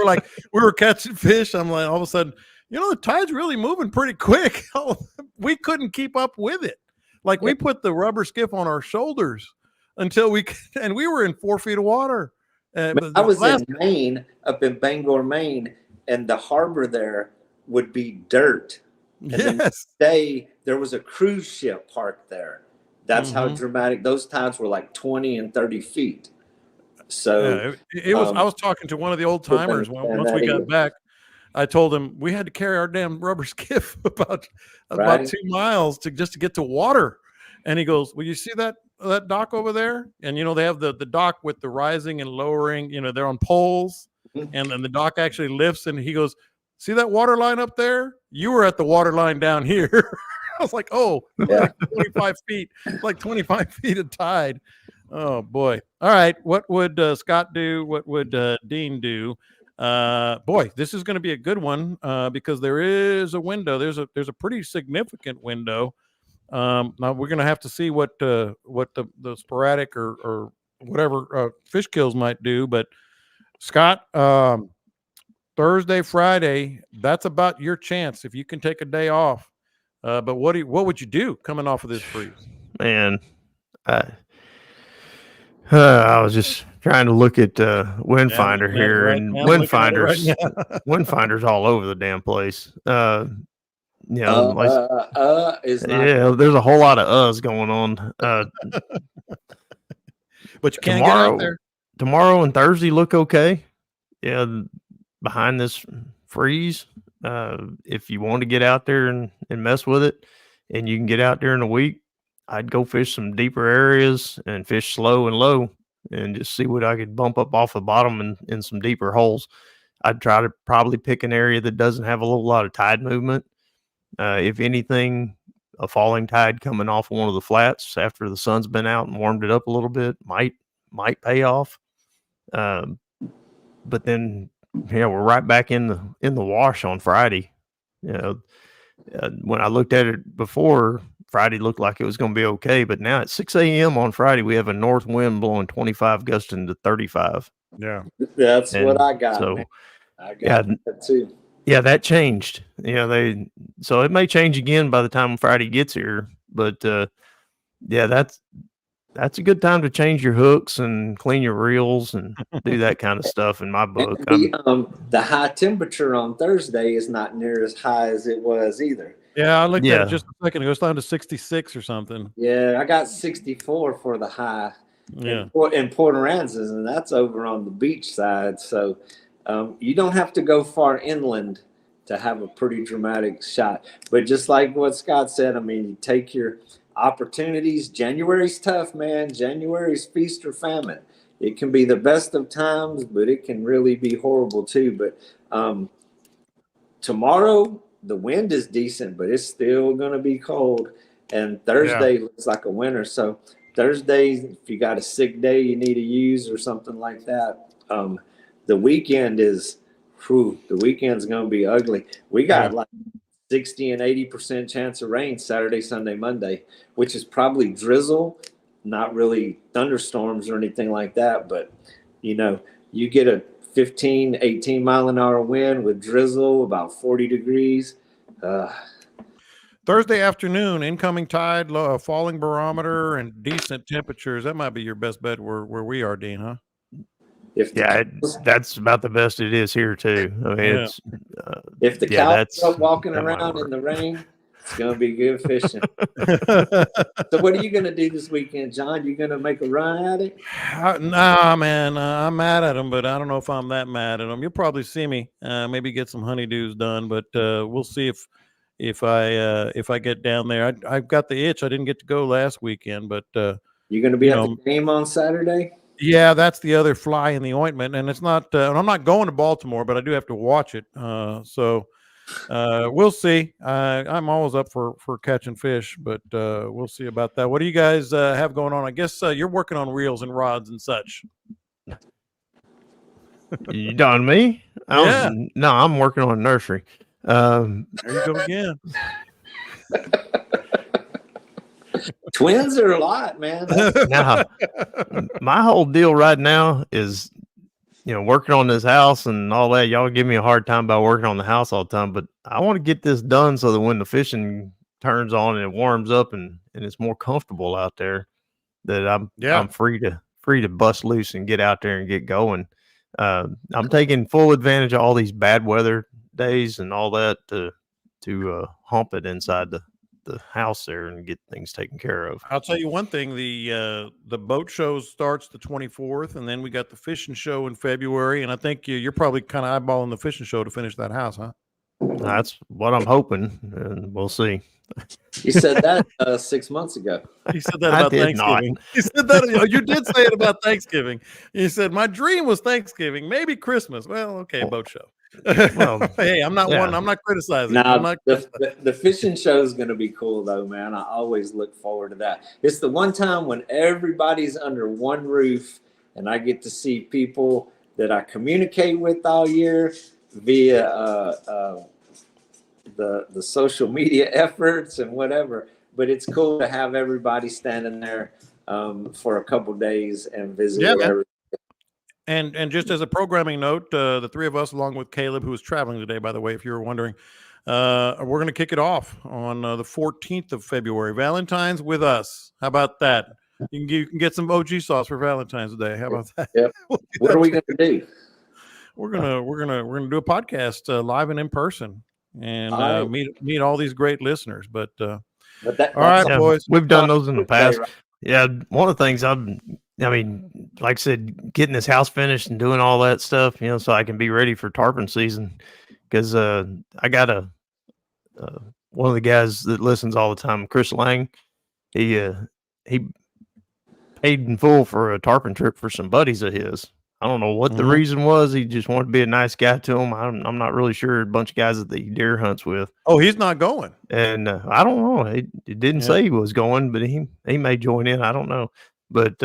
were catching fish. I'm like, all of a sudden, the tide's really moving pretty quick. We couldn't keep up with it. Like we put the rubber skiff on our shoulders until we were in 4 feet of water. I was in Maine, up in Bangor, Maine, and the harbor there would be dirt. And there was a cruise ship parked there. That's how dramatic. Those tides were like 20 and 30 feet. So it was. I was talking to one of the old timers once we got back. I told him we had to carry our damn rubber skiff about 2 miles just to get to water. And he goes, "Well, you see that that dock over there? And they have the dock with the rising and lowering. They're on poles, and then the dock actually lifts. And he goes, "See that water line up there? You were at the water line down here." I was like, "Oh, Yeah. like 25 feet, like 25 feet of tide." Oh boy! All right, what would Scott do? What would Dean do? Boy, this is going to be a good one because there is a window. There's a pretty significant window. Now we're going to have to see what the sporadic or whatever fish kills might do. But Scott, Thursday, Friday, that's about your chance if you can take a day off. But what would you do coming off of this freeze? Man, I was just trying to look at Windfinder here, and Windfinder's all over the damn place. Is not there's a whole lot of us going on. But you can't get out there. Tomorrow and Thursday look okay. Yeah, behind this freeze, if you want to get out there and mess with it, and you can get out there in a week, I'd go fish some deeper areas and fish slow and low and just see what I could bump up off the bottom in some deeper holes. I'd try to probably pick an area that doesn't have a little lot of tide movement. If anything, a falling tide coming off one of the flats after the sun's been out and warmed it up a little bit might pay off. But then, we're right back in the wash on Friday. When I looked at it before, Friday looked like it was going to be okay, but now at 6 a.m. on Friday, we have a north wind blowing 25 gusting to 35. Yeah, that's what I got. So, man. I got that too. Yeah, that changed. So it may change again by the time Friday gets here. But that's a good time to change your hooks and clean your reels and do that kind of stuff in my book. The high temperature on Thursday is not near as high as it was either. Yeah, I looked at it just a second ago. It's down to 66 or something. Yeah, I got 64 for the high. Yeah, in Port Aransas, and that's over on the beach side. So you don't have to go far inland to have a pretty dramatic shot. But just like what Scott said, I mean, you take your opportunities. January's tough, man. January's feast or famine. It can be the best of times, but it can really be horrible too. But tomorrow, the wind is decent, but it's still going to be cold. And Thursday looks like a winter. So Thursday, if you got a sick day you need to use or something like that, the weekend is, the weekend's going to be ugly. We got like 60 and 80% chance of rain Saturday, Sunday, Monday, which is probably drizzle, not really thunderstorms or anything like that. But, you get a 15, 18 mile an hour wind with drizzle, about 40 degrees. Thursday afternoon, incoming tide, low, falling barometer, and decent temperatures. That might be your best bet where we are, Dean, huh? That's about the best it is here too. I mean, if the cows are walking around in the rain, it's going to be good fishing. So what are you going to do this weekend, John? You going to make a run at it? Nah, man. I'm mad at them, but I don't know if I'm that mad at them. You'll probably see me maybe get some honeydews done, but we'll see if I get down there. I've got the itch. I didn't get to go last weekend, but you're going to be at the game on Saturday? Yeah, that's the other fly in the ointment, and it's not. And I'm not going to Baltimore, but I do have to watch it. So we'll see. I'm always up for catching fish, but we'll see about that. What do you guys have going on? I guess you're working on reels and rods and such. You done me? No, I'm working on nursery. There you go again. Twins are a lot, man. Now, my whole deal right now is, working on this house and all that. Y'all give me a hard time about working on the house all the time, but I want to get this done so that when the fishing turns on and it warms up and it's more comfortable out there, that I'm free to bust loose and get out there and get going. I'm taking full advantage of all these bad weather days and all that to hump it inside the house there and get things taken care of. I'll tell you one thing: the boat show starts the 24th, and then we got the fishing show in February. And I think you're probably kind of eyeballing the fishing show to finish that house, huh? That's what I'm hoping, and we'll see. You said that 6 months ago. You said that about Thanksgiving. You said that. You did say it about Thanksgiving. You said my dream was Thanksgiving, maybe Christmas. Well, okay, boat show. Well, hey, I'm not one. I'm not criticizing. Now, the fishing show is going to be cool, though, man. I always look forward to that. It's the one time when everybody's under one roof, and I get to see people that I communicate with all year via the social media efforts and whatever. But it's cool to have everybody standing there for a couple days and visit everything. And just as a programming note, the three of us, along with Caleb, who is traveling today, by the way, if you were wondering, we're going to kick it off on the 14th of February. Valentine's with us. How about that? You can get some OG sauce for Valentine's Day. How about that? Yep. What are we going to do? We're gonna do a podcast live and in person, and meet all these great listeners. But all right, boys, we've done those in the past. Right. Yeah, one of the things I mean, like I said, getting this house finished and doing all that stuff, so I can be ready for tarpon season. Because I got one of the guys that listens all the time, Chris Lang. He paid in full for a tarpon trip for some buddies of his. I don't know what the reason was. He just wanted to be a nice guy to him. I'm not really sure. A bunch of guys that he deer hunts with. Oh, he's not going. And I don't know. It didn't say he was going, but he may join in. I don't know. But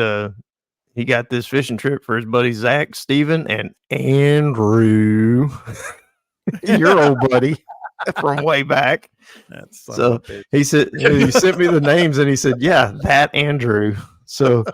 he got this fishing trip for his buddies Zach, Steven, and Andrew, your old buddy from way back. So he said he sent me the names, and he said, "Yeah, that Andrew." So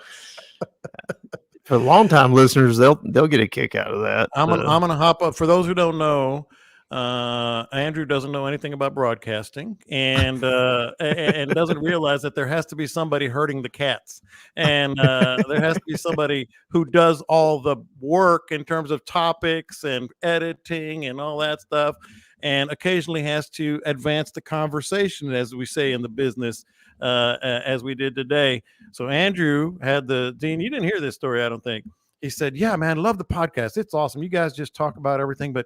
for longtime listeners, they'll get a kick out of that. I'm gonna hop up. For those who don't know, Andrew doesn't know anything about broadcasting, and doesn't realize that there has to be somebody herding the cats, and there has to be somebody who does all the work in terms of topics and editing and all that stuff, and occasionally has to advance the conversation, as we say in the business, as we did today. So Andrew had Dean, you didn't hear this story, I don't think. He said, "Yeah, man, love the podcast. It's awesome. You guys just talk about everything, but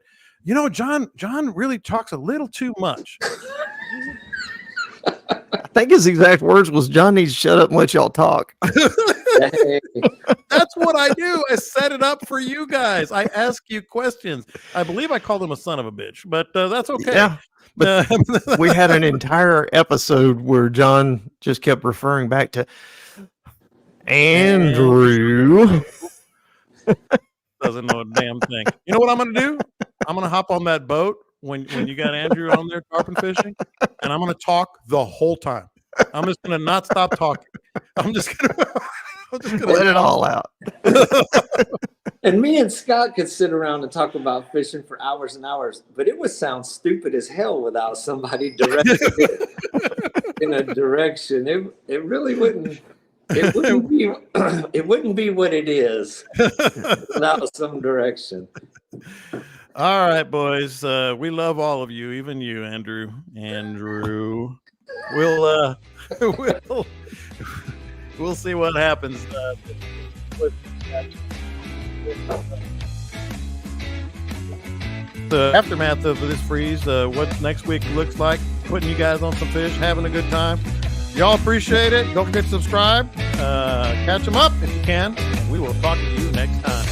John really talks a little too much." I think his exact words was, "John needs to shut up and let y'all talk." That's what I do. I set it up for you guys. I ask you questions. I believe I called him a son of a bitch, but that's okay. Yeah. But we had an entire episode where John just kept referring back to Andrew. Doesn't know a damn thing. You know what I'm going to do? I'm going to hop on that boat when you got Andrew on there tarpon fishing, and I'm going to talk the whole time. I'm just going to not stop talking. I'm just going to let it all out. And me and Scott could sit around and talk about fishing for hours and hours, but it would sound stupid as hell without somebody directing it in a direction. It really wouldn't. It wouldn't be what it is without some direction. All right, boys. We love all of you, even you, Andrew. We'll see what happens. The aftermath of this freeze, what next week looks like, putting you guys on some fish, having a good time. Y'all appreciate it. Don't forget to subscribe. Catch them up if you can. We will talk to you next time.